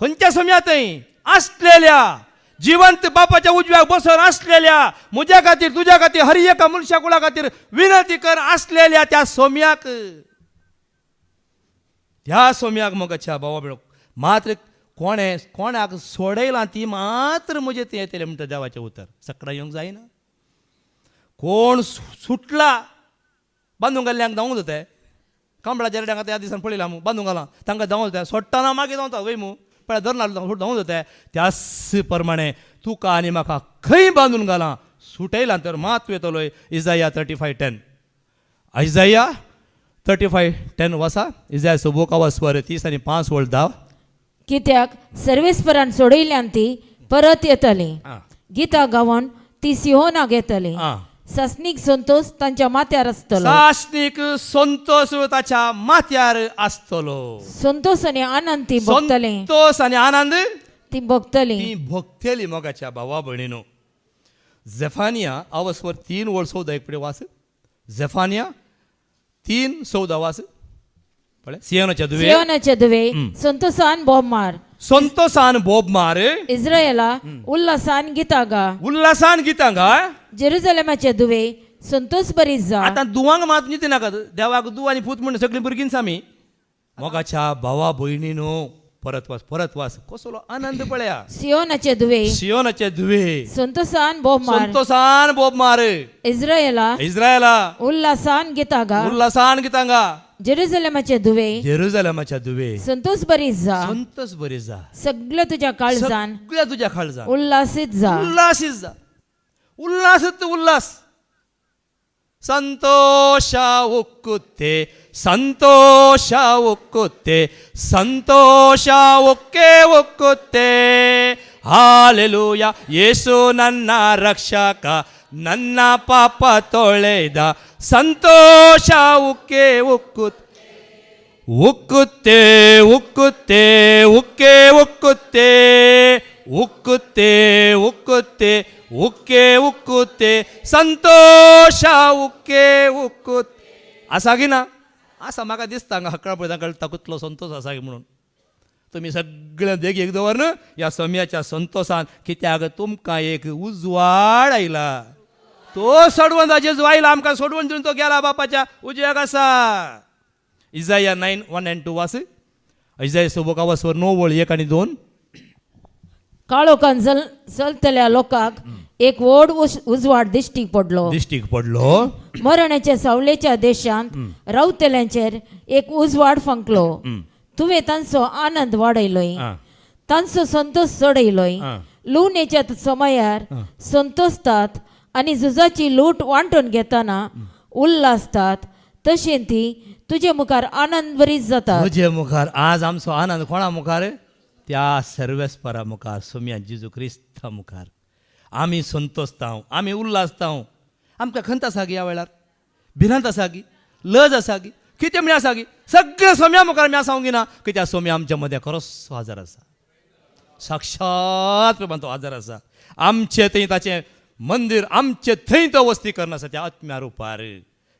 खंयच्या सोम्यातय आसलेल्या जिवंत बापाच्या उजव्याक बसून असलेल्या, म्हज्या खातीर तुज्या खातीर हर एका मनशा कुळा खातीर विनंती कर असलेल्या त्या सोम्याक, त्या सोम्याक मोगाच्या भावा भयणो मात्र कोणाक सोडयलां ती मात्र म्हजें तें येतलें म्हणटा देवाचें उतर. सकडा येवंक जायना. कोण सुटला बांदूंक घाल्ल्यांक धांवूंक जाता. कांबळाच्या रेड्यांक त्या दिसान पळयलां मू बांदूंक घालां तांकां धांवूंक जाता. सोडटाना मागीर धांवता वय मू पळय धरना धांवूंक जाता. त्याच प्रमाणे तुका आनी म्हाका खंय बांदून घालां सुटयलां तर मात येतलो. इजाया 35:10. इजाया 35:10 वाचा. इजायाचो बूक अवस्वर 30 आनी 5:10. कित्याक सर्वेस्परान सोडयल्यान ती परत येतली. गितां गावन ती सिहोना घेतली आ. ससनीक संतोष तांच्या माथ्यार आसतलो सासनीक संतोष ताच्या माथ्यार आसतलो संतोष आणि आनंद ती भोगतले संतोष आणि आनंद ती भोगतली ती भोगतेली मोगाच्या भावा भयणीनो झेफानिया अवस्वर 3 ओळ 14 एक पुढे वास झेफानिया 3:14 वास पळे सियोनाच्या दुवे सियोनाचे दुवे संतोषान बोब मार संतोषान बोब मार इस्रायला उल्हासान गिता गा उल्हासान गितांगा जेरुसलेमाचे दुवे संतोष बरी जा आता दुवांग मात नीती नाका देवाक दु आणि पूत म्हणून सगळी भुरगीं सामी मोगाच्या भावा भयणीनो परत वास कसलो आनंद पळया सियोनाचे दुवे सियोनाचे दुवे संतोषान बोब मार संतोषान बोब मार इस्रायला इस्रायला उल्हासान गिता गा उल्हासान गितांगा जेरुसलेमाचे दुवे जेरुसलेमाच्या दुवे संतोष बरी जा संतोष बरे जा सगळं तुझ्या काळजान सगळ्या तुझ्या खालजा उल्हासित जा उल्हासित जा उल्हासित उल्हास ಸಂತೋಷ ಉಕ್ಕುತ್ತೆ ಸಂತೋಷ ಉಕ್ಕುತ್ತೆ ಸಂತೋಷ ಉಕ್ಕುತ್ತೆ ಹಾಲೆಲೂಯ ಯೇಸು ನನ್ನ ರಕ್ಷಕ ನನ್ನ ಪಾಪ ತೊಳೆದ ಸಂತೋಷ ಉಕ್ಕುತ್ತೆ ಉಕ್ಕುತ್ತೆ ಉಕ್ಕುತ್ತೆ ಉಕ್ಕುತ್ತೆ ಉಕ್ಕುತ್ತೆ ಉಕ್ಕುತ್ತೆ ಉಕ್ಕುತ್ತೆ ಸಂತೋಷ ಉಕ್ಕುತ್ತೆ असा की ना असा म्हाका दिसता हांगा हक्कळा पळयता कळटा कुतलो संतोष आसा की म्हणून तुमी सगळे देग एक दवर न्हू ह्या समयाच्या संतोषान कित्याक तुमकां एक उजवाड आयला तो सोडवून जेजू आयला आमकां सोडवून दिवन तो गेला बापाच्या उजव्याक आसा इजाया 9:1-2 वास इजाया सोबोका वासवर 9 ओळ 1 आणि 2 काळोखान चलतल्या लोकांक एक व्हड उजवाड दिश्टीक पडलो मरणाच्या सावलेच्या देशांत रावतल्यांचेर एक उजवाड फंकलो तुवें तांचो आनंद वाडयलोय तांचो संतोष चडयलोय लुणेच्या समयार संतोषतात आनी झुजाची लूट वांटून घेतना उल्हासतात तशें ती तुजे मुखार आनंद बरी जाता तुजे मुखार आज आमचो आनंद कोणा मुखार त्या सर्वेस्परा मुखार सोम्या जेजू क्रिस्ता मुखार आमी संतोषतांव आमी उल्हासतांव आमकां खंत आसा गी ह्या वेळार भिरांत आसा गी लज आसा गी कितें म्हळ्यार आसा गी सगळे सोम्या मुखार आमी आसांव गी ना कित्याक सोम्या आमच्या मदें खरोच हजर आसा साक्षात प्रमाण तो हजर आसा आमचे थंय ताचें मंदीर आमचे थंय तो वस्ती करना आसा त्या आत्म्या रुपार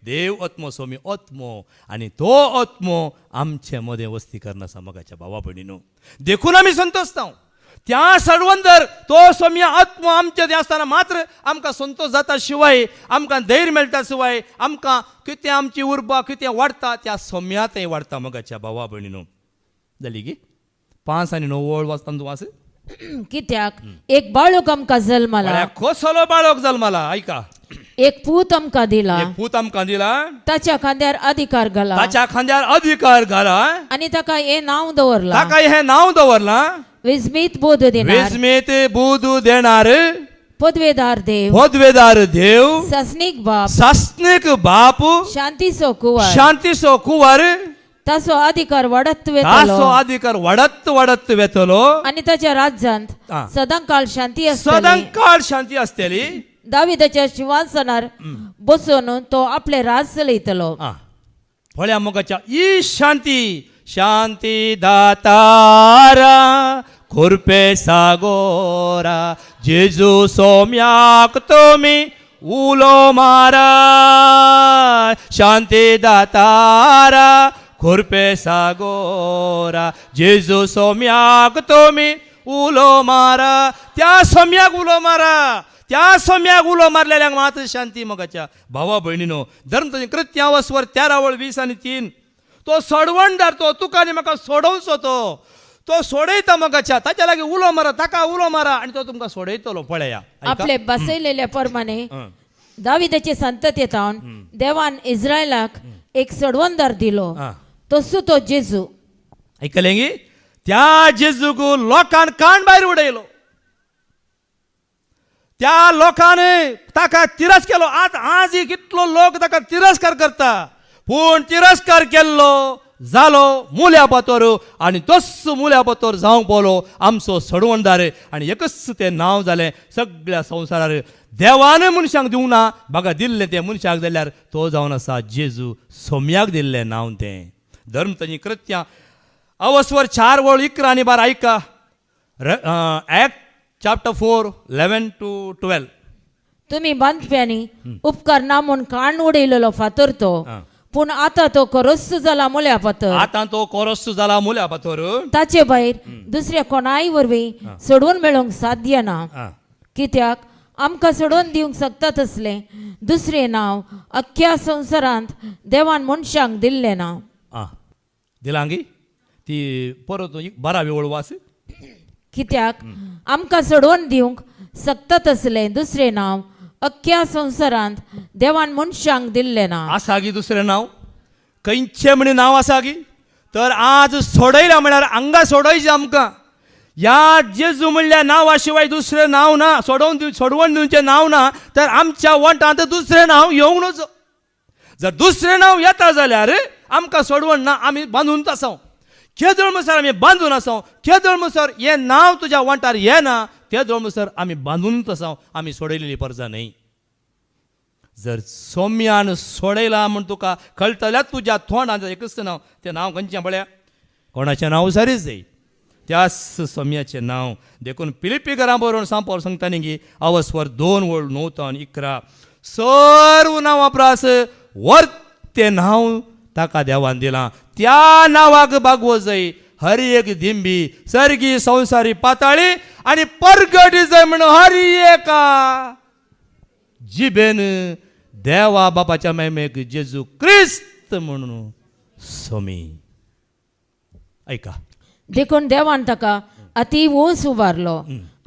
देव आत्मो सोमी आत्मो आनी तो आत्मो आमचे मदें वस्ती करना आसा मोगाच्या भावा भयणीनो देखून आमी संतोषतांव त्या सडवंदर तो सोम्या आत्मो आमचे थंय आसतना मात्र आमकां संतोष जाता शिवाय आमकां धैर्य मेळटा शिवाय आमकां कितें आमची उर्बा कितें वाडटा त्या सोम्या थंय वाडटा मोगाच्या भावा भयणीनो जाली गी 5 आणि 9 ओळ वाचता तूं वाच कित्याक एक बाळूक आमकां जल्मला कसलो बाळक जल्मला आयका एक पूत आमकां दिला एक पूत आमकां दिला ताच्या खांद्यार अधिकार घाला ताच्या खांद्यार अधिकार घाला आनी ताका हे नांव दवरला ताका हे नाव दवरला विस्मीत बोध देणार विस्मीत बुध देणार पदवेदार देव पदवेदार देव ससनीक बाप सासनिक बाप शांतीचो कुंवर शांतीचो कुंवर ताचो अधिकार वाडत ताचो वेतलो अधिकार वाडत वेतलो आनी ताच्या राज्यांत आ. सदांकाळ शांती आसतली सदांकाळ शांती आसतली दाविदाच्या सिंहासनार बसून तो आपले राज चलयतलो फळ्या मोगाच्या ई शांती शांती दातारा खुरपे सागोरा जेजू सोम्याक तुमी उलो मारा शांती दातारा खुरपे सागोरा जेजू सोम्याक तुमी उलो मारा त्या सोम्याक उलो मारा त्या सोम्याक उलो मारलेल्यांक मात्र शांती मोगाच्या भावा भयणीनो धर्म ताचें कृत्या वस्वर 13 ओळ 20 आणि 3 तो सोडवणदार तो तुका आनी म्हाका सोडोवचो तो सोडयता मोगाच्या ताच्या लागीं उलो मारा ताका उलो मारा आनी तो तुमकां सोडयतलो पळया आपले बसयलेल्या प्रमाणे दाविदाचे संततेंतावन देवान इस्रायलाक एक सडवंदार दिलो तसो तो जेजू आयकलें गी त्या जेजूक लोकान कान भायर उडयलो त्या लोकान ताका तिरस्कार केलो आज कितलो लोक ताका तिरस्कार करता पूण तिरस्कार केल्लो जालो मुल्या पातोर आनी तोच मुल्या पातोर जावंक पावलो आमचो सडवणदार आनी एकच तें नांव जालें सगळ्या संवसारार देवान मनशांक दिवंक ना म्हाका दिल्लें तें मनशाक जाल्यार तो जावन आसा जेजू सोम्याक दिल्लें नांव तें. धर्म ताची कृत्यां अवस्वर 4 वळ 11 आनी 12 ऐका. Act chapter 4 11 to 12. तुम्ही बांदप्यांनी उपकार ना म्हूण काण उडयलेलो फातर तो, हा. पूण आतां तो कोरोस जाला मुल्या फातर. आतां तो कोरोस जाला मुल्या फातर. ताचे भायर दुसऱ्या कोणाय वरवीं सोडून मेळोवंक साध्य ना. आं. कित्याक आमकां सोडून दिवंक शकता तसलें दुसरें नांव अख्ख्या संवसारांत देवान मनशांक दिल्लें ना. आं दिलांगी ती परत 12वी ओळ वास. कित्याक आमकां सोडवून दिवंक शकता तसलें दुसरें नांव अख्ख्या संवसारांत देवान मनशांक दिल्लें ना. आसा गी दुसरें नांव खंयचें म्हणे नांव आसा गी. तर आज सोडयला म्हळ्यार हांगा सोडयचें आमकां. ह्या जेजू म्हणल्या नांवा शिवाय दुसरें नांव ना. सोडवून दिवचें नांव ना. तर आमच्या वंटांत दुसरें नांव येवंक नजो. जर दुसरें नांव येता जाल्यार आमकां सोडवण ना. आमी बांदून आसां. केदळ म्हणसर आमी बांदून आसां. केदळ म्हणसर हें नांव तुज्या वांटार येना. तेदळ म्हणसर आमी बांदूनच आसां. आमी सोडयलेली परजा न्हय. जर सोम्यान सोडयला म्हण तुका कळटल्यार तुज्या तोंडांत एकच नांव. तें नांव खंयचें पळया. कोणाचें नांव सारीच जाय. त्याच सोम्याचें नांव देखून पिलिपी घरां बरोवन सांपोर सांगता न्ही गी अवस्वर 2 वळ 9 to 11. सर्व नांवां प्रास वर्तें नांव ताका देवान दिलां. त्या नांवाक बागवो जाय हर एक दिंबी सर्गी संवसारी पाताळी आनी परगडी जाय म्हण हर एका जिबेन देवा बापाच्या महिमेक जेजू क्रिस्त म्हणून सोमी. ऐका. देखून देवान ताका अति वंस उबारलो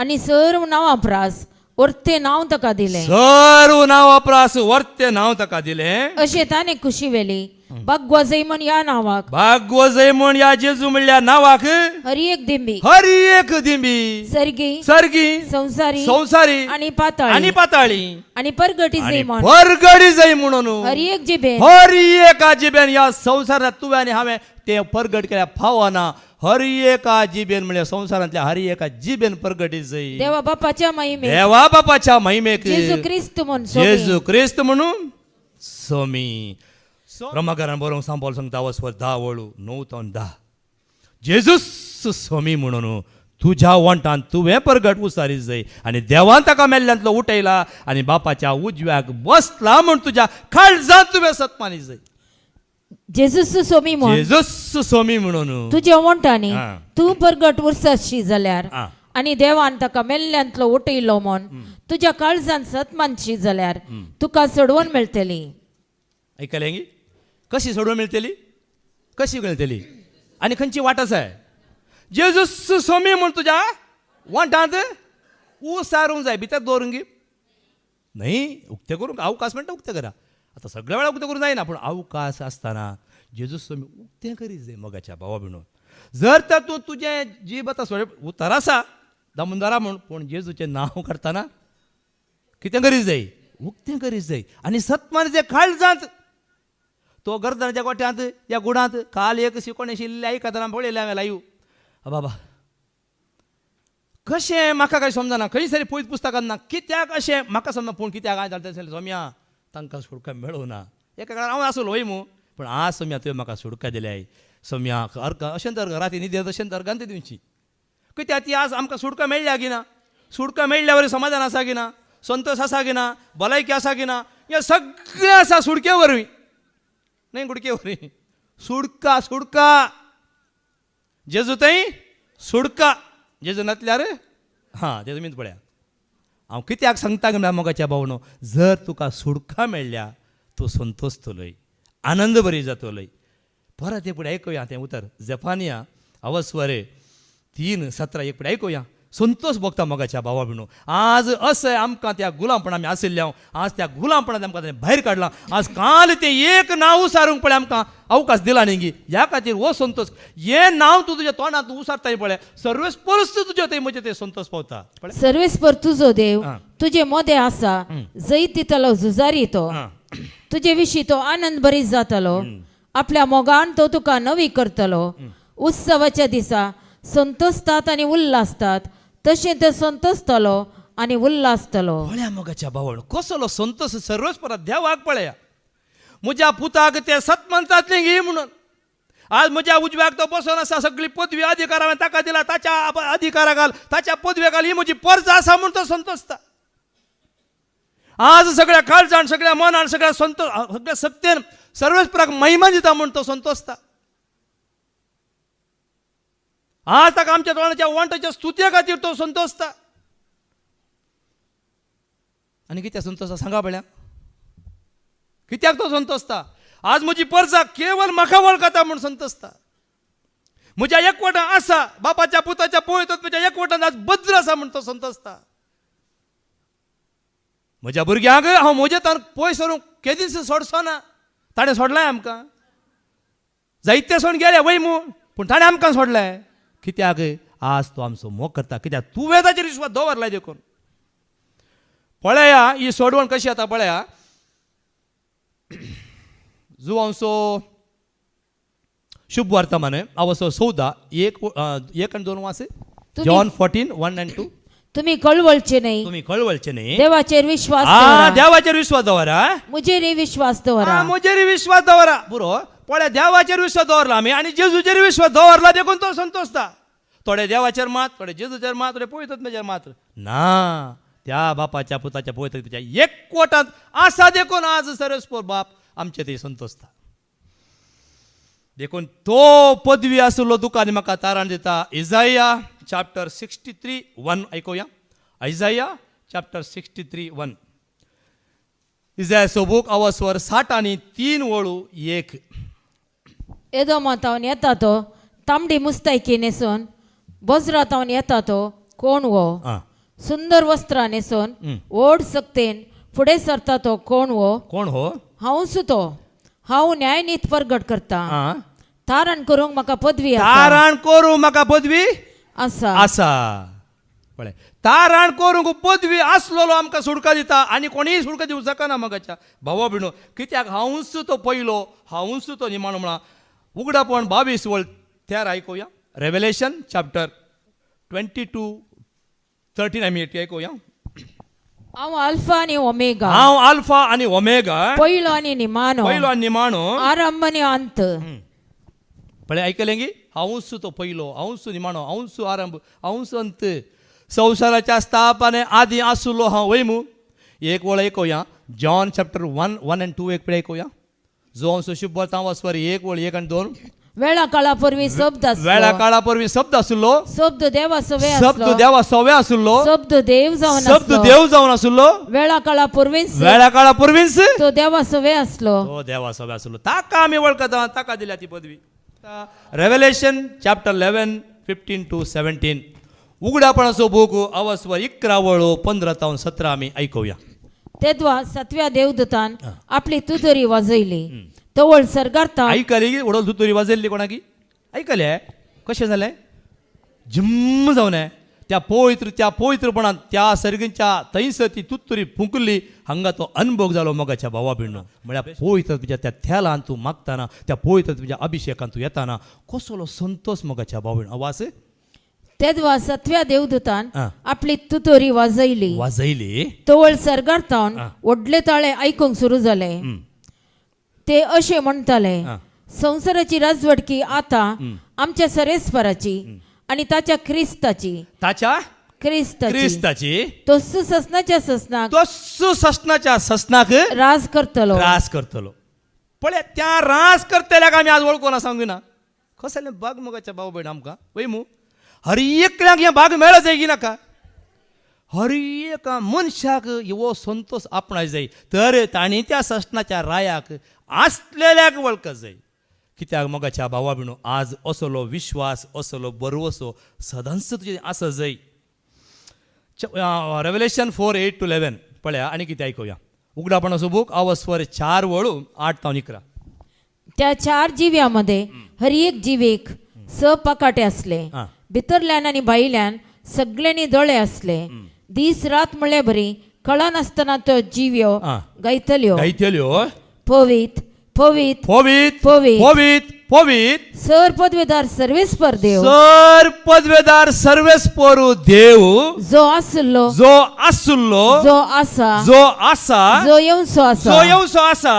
आनी सर्व नांवां प्रास वर्तें नांव ताका दिलें. सर्व नांवां प्रास वर्तें नांव ताका दिलें. अशें ताणें खुशी वेली बागवा जाय म्हण ह्या नांवाक भागवो जाय म्हण ह्या जेजू म्हणल्या नांवाक हर एक दिंबी हर एक दिंबी सर्गी सर्गी संवसारी संवसारी आनी पाताळी आनी पाताळी आनी परगटी जाय आनी म्हण परगडी जाय म्हणून हर एक जिबेन हर एका जिबेन ह्या संवसारांत तुवें आनी हांवें तें परगट केल्या फावना. हर एका जिबेन म्हणजे संवसारांतल्या हर एका जिबेन परगटी जाय देवा बापाच्या महिमेक देवा बापाच्या महिमेक जेजू क्रिस्त म्हूण सोमी. जेजू क्रिस्त म्हणून सोमी. ब्रह्मघरान बरोवंक सांपोल सांगता अवस्वर 10 वळ 9 to 10. जेजूस सोमी म्हणून तुज्या वंटान तुवें परगट उसारीत जाय आनी देवान ताका मेल्ल्यांतलो उठयला आनी बापाच्या उजव्याक बसला म्हूण तुज्या काळजांत तुवें सत्मानीत जाय. जेजूस सोमी म्हूण जेजूस सोमी म्हणून तुज्या वंटांनी हा. तूं परगट उरसाशी जाल्यार हा. आनी देवान ताका मेल्ल्यांतलो उठयलो म्हूण तुज्या काळजांत सतमानशी जाल्यार तुका सोडवण मेळटली. ऐकलें गी कशी सोडवण मेळटली. कशी मेळटली आनी खंयची वाट आसा. जेजूस सोमी म्हूण तुज्या वांटांत उसारूंक जाय. भितर दवरूंक गी न्हय. उक्तें करूंक अवकाश म्हणटा उक्तें करा. आतां सगळ्या वेळा उक्तें करूंक जायना पूण अवकाश आसतना जेजूस सोमी उक्तें करीत जाय मोगाच्या भावा भयणो. जर तर तूं तुजें जीब आतां उतर आसा दामोदरा म्हूण पूण जेजूचें नांव काडटना कितें करीत जाय. उक्तें करीत जाय आनी सत्मान जे काळजांत तो गर्दनाच्या गोठ्यांत या गुणांत काल एक शिकोण आशिल्लें आयकतना पळयलें हांवें लायव्ह. बाबा कशें म्हाका कांय समजना. खंय सरी पळयत पुस्तकांत ना कित्याक अशें म्हाका समजना. पूण कित्याक हांवें जालें सोम्या तांकां सुडका मेळूना. एका काळार हांव आसलो वय मू पूण आज सोम्या तुवें म्हाका सुडका दिल्या. सोम्या अर्घ अशें तर राती न्हिदे तशें तर अर्घांत दिवची. कित्याक ती आज आमकां सुडका मेळ्ळ्या गी ना. सुडका मेळ्ळ्या वरी समाधान आसा गी ना. संतोष आसा गी ना. भलायकी आसा गी ना. हें सगळें आसा सुडके वरवीं न्हय गुडके वरवीं. सुडका सुडका जेजू थंय सुडका. जेजू नातल्यार हां तेजो मीत पळया. हांव कित्याक सांगता गे मोगाच्या भावनो. जर तुका सुडका मेळ्ळ्या तूं संतोस्तलोय आनंद बरी जातलोय. परत एक फुडें आयकुया तें उतर जपानिया अवस्वर 3:17 एक फुडें आयकुया. संतोष भोगता मोगाच्या भावा भयणो. आज असं आमकां त्या गुलामपणां आमी आशिल्ल्या आज त्या गुलामपणांत आमकां भायर काडलां. आज काल तें एक नांव उसारूंक पळय आमकां अवकाश दिला न्ही गी. ह्या खातीर हो संतोष हें नांव तूं तुज्या तोंडांत उसारताय पळय सर्वेस परस तुज्या थंय म्हणजे ते संतोष पावता. सर्वेस्पर तुजो देव हा. तुजे मोदे आसा जैत दितलो झुजारी तो. तुजे विशीं तो आनंद बरीत जातलो. आपल्या मोगान तो तुका नवी करतलो. उत्सवाच्या दिसा संतोसतात आनी उल्हासतात तशें तो संतोसतलो आणि उल्हासतलो पळया मोगाच्या भावण कसलो संतोष सर्वच परत देवाक पळया म्हज्या पुताक ते सत म्हणतात गे म्हणून आज म्हज्या उजव्याक तो बसून असा सगळी पदवी अधिकार हांवें ताका दिला ताच्या अधिकाराक ताच्या पदवेक ही म्हजी पर्ज आसा म्हणून तो संतोषता आज सगळ्या काळजान सगळ्या मनान सगळ्या संतोष सगळ्या सत्तेन सर्वच पराक महिमा दिता म्हणून तो संतोषता आज ताका आमच्या तोंडाच्या वंटाच्या स्तुत्ये खातीर तो संतोषता आनी कित्याक संतोषता सांगा पळया कित्याक तो संतोषता आज म्हजी परजा केवळ म्हाका वळखता म्हणून संतोषता म्हज्या एकवटान आसा बापाच्या पुताच्या पवित्रत्वाच्या एकवटान आज बद्र आसा म्हणून तो संतोषता म्हज्या भुरग्यांक हांव म्हजे तान पय सरूंक केदीस सोडचो ना ताणें सोडलाय आमकां जायते सोडून गेले वैमू पूण ताणें आमकां सोडलाय कित्याक आज तो आमचो मोग करता कित्याक तूं वेदाचेर विश्वास दवरलाय देखून पळया ही सोडवण कशी आता पळया जो आमचो शुभ वर्तमान आवसो 14 1 आणि 2 वाचे जॉन 14 1 and 2 तुम्ही कळवळचे नाही तुम्ही कळवळचे नाही देवाचेर विश्वास हा दवरा. देवाचेर विश्वास दवरा मुजेरी विश्वास दवरा म्हजेर विश्वास दवरा पुरो पळया देवाचेर विश्वास दवरला आमी आनी जेजूचेर विश्वास दवरला देखून तो संतोषता थोडे देवाचेर मात थोडे जेजूचेर मात थोडे पवित्रत्वाचेर मात ना त्या बापाच्या पुताच्या पवित्रत्वाच्या एकवटात आसा देखून आज सर्वस्व बाप आमचे ते संतोषता देखून तो पदवी आसलो तुका आनी म्हाका तारण दिता इजाया चॅप्टर 63:1 ऐकूया इजाया चॅप्टर 63:1 इजायाचो बूक अवस्वर 60 आणि 3 वळू 1 एदोमातावन येता तो तांबडी मुस्तायकी नेसून बोजरातावन येता तो कोण वो आ सुंदर वस्त्रां नेसून ओढ सक्तेन फुडें सरता तो कोण वो कोण हो हांवूच तो हांव न्यायनीत परगट करता आ तारण करूंक म्हाका पदवी आसा तारण करू म्हाका पदवी आसा आसा पळय तारण करूंक पदवी आसलोलो आमकां सुडका दिता आनी कोणीय सुडका दिवं शकना म्हाकाच्या भावा भयणो कित्याक हांवूच तो पयलो हांवूच तो निमाणो म्हणा उगडापण 22 वळ त्यार आयकुया रेव्हेलेशन चॅप्टर 22:13 आमी ऐकूया हांव अल्फा आनी ओमेगा हांव अल्फा आनी ओमेगा पयलो आनी निमाणो पयलो आनी निमाणो आरंभ आनी अंत पळय आयकलें गी हांवूच तो पयलो हांवूच निमाणो हांवूच आरंभ हांवूच अंत संवसाराच्या स्थापने आदी आसलो हांव वैमू एक वळ ऐकूया जॉन चॅप्टर 1 and 2 एक पळय ऐकूया जो आमचो शुभ वर्तमान 1 वळ 1 आणि 2 वेळा काळा पूर्वी शब्द वेळा काळा परवी शब्द आसलो शब्द देवा सवे शब्द देवा सवे आसलो शब्द देव जावन शब्द आसलो देव जावन आसलो वेळा काळा पूर्वी वेळा काळा परवीच तो देवा सवे आसलो तो देवा सवे आसलो ताका आमी वळखता ताका दिल्या ती पदवी रेव्हेलेशन चॅप्टर 11 15 to 17 उगडापणाचो बूक अवस्वर 11 वळो 15 to 17 आमी ऐकूया तेदवा सतव्या देवदूतान आपली तुतरी वाजयली तवळ सरगारता ऐकली उडोल तुतुरी वाजयल्ली कोणाकी ऐकले कशें जालें झिम्म जावन त्या पवित्रपणान त्या सर्गींच्या थंयसर ती तुतुरी फुंकली हांगा तो अनुभव जालो मोगाच्या भावा भयणो म्हळ्यार पवित्रत्वाच्या त्या थेलान तूं मागताना त्या पवित्रत्वाच्या अभिषेकान तूं येताना कसलो संतोष मोगाच्या भावा भयणो आवाज तेदवा सतव्या देवदूतान आपली तुतोरी वाजयली तवळ सरगारतावन व्हडले ताळे आयकूंक सुरू जाले ते अशें म्हणटाले संवसाराची राजवडकी आता आमच्या सरेस्पराची आणि ताच्या क्रिस्ताची तो सुससनाच्या ससनाक राज करतलो पळय त्या राज करतल्याक आमी आज वळखून सांगू ना कसले बाग मोगाच्या भाव भयण आमकां वैमू हर एकल्याक हें भाग मेळच जाय की नाका हर एका मनशाक हो संतोष आपणाय जाय तर तांणी त्या ससनाच्या रायाक आसलेल्याक वळखत जाय कित्याक मोगाच्या भावा भयणो आज असलो विश्वास असलो बरवसो सदांच तुजें आसा जाय रेव्हेलेशन 4:8 to 11 पळया आनी कितें आयकुया उगडापणाचो बूक अवस्वर 4 वळू 8 to 11 त्या 4 जिव्यामध्ये हर एक जिवेक 6 पाकाटे असले भितरल्यान आनी भायल्यान सगळ्यांनी दोळे असले दीस रात म्हणले बरी कळा नासतना तो जिव्यो गायतल्यो गायतल्यो पवित पवित पवित पवित पवित पोवीत सर पदवीदार सर्वेस्पर देव सर पदवेदार सर्वेस्पोरू देव जो आसलो जो आसुल्लो जो आसा जो आसा जो येवसो जो आसा येवसो आसा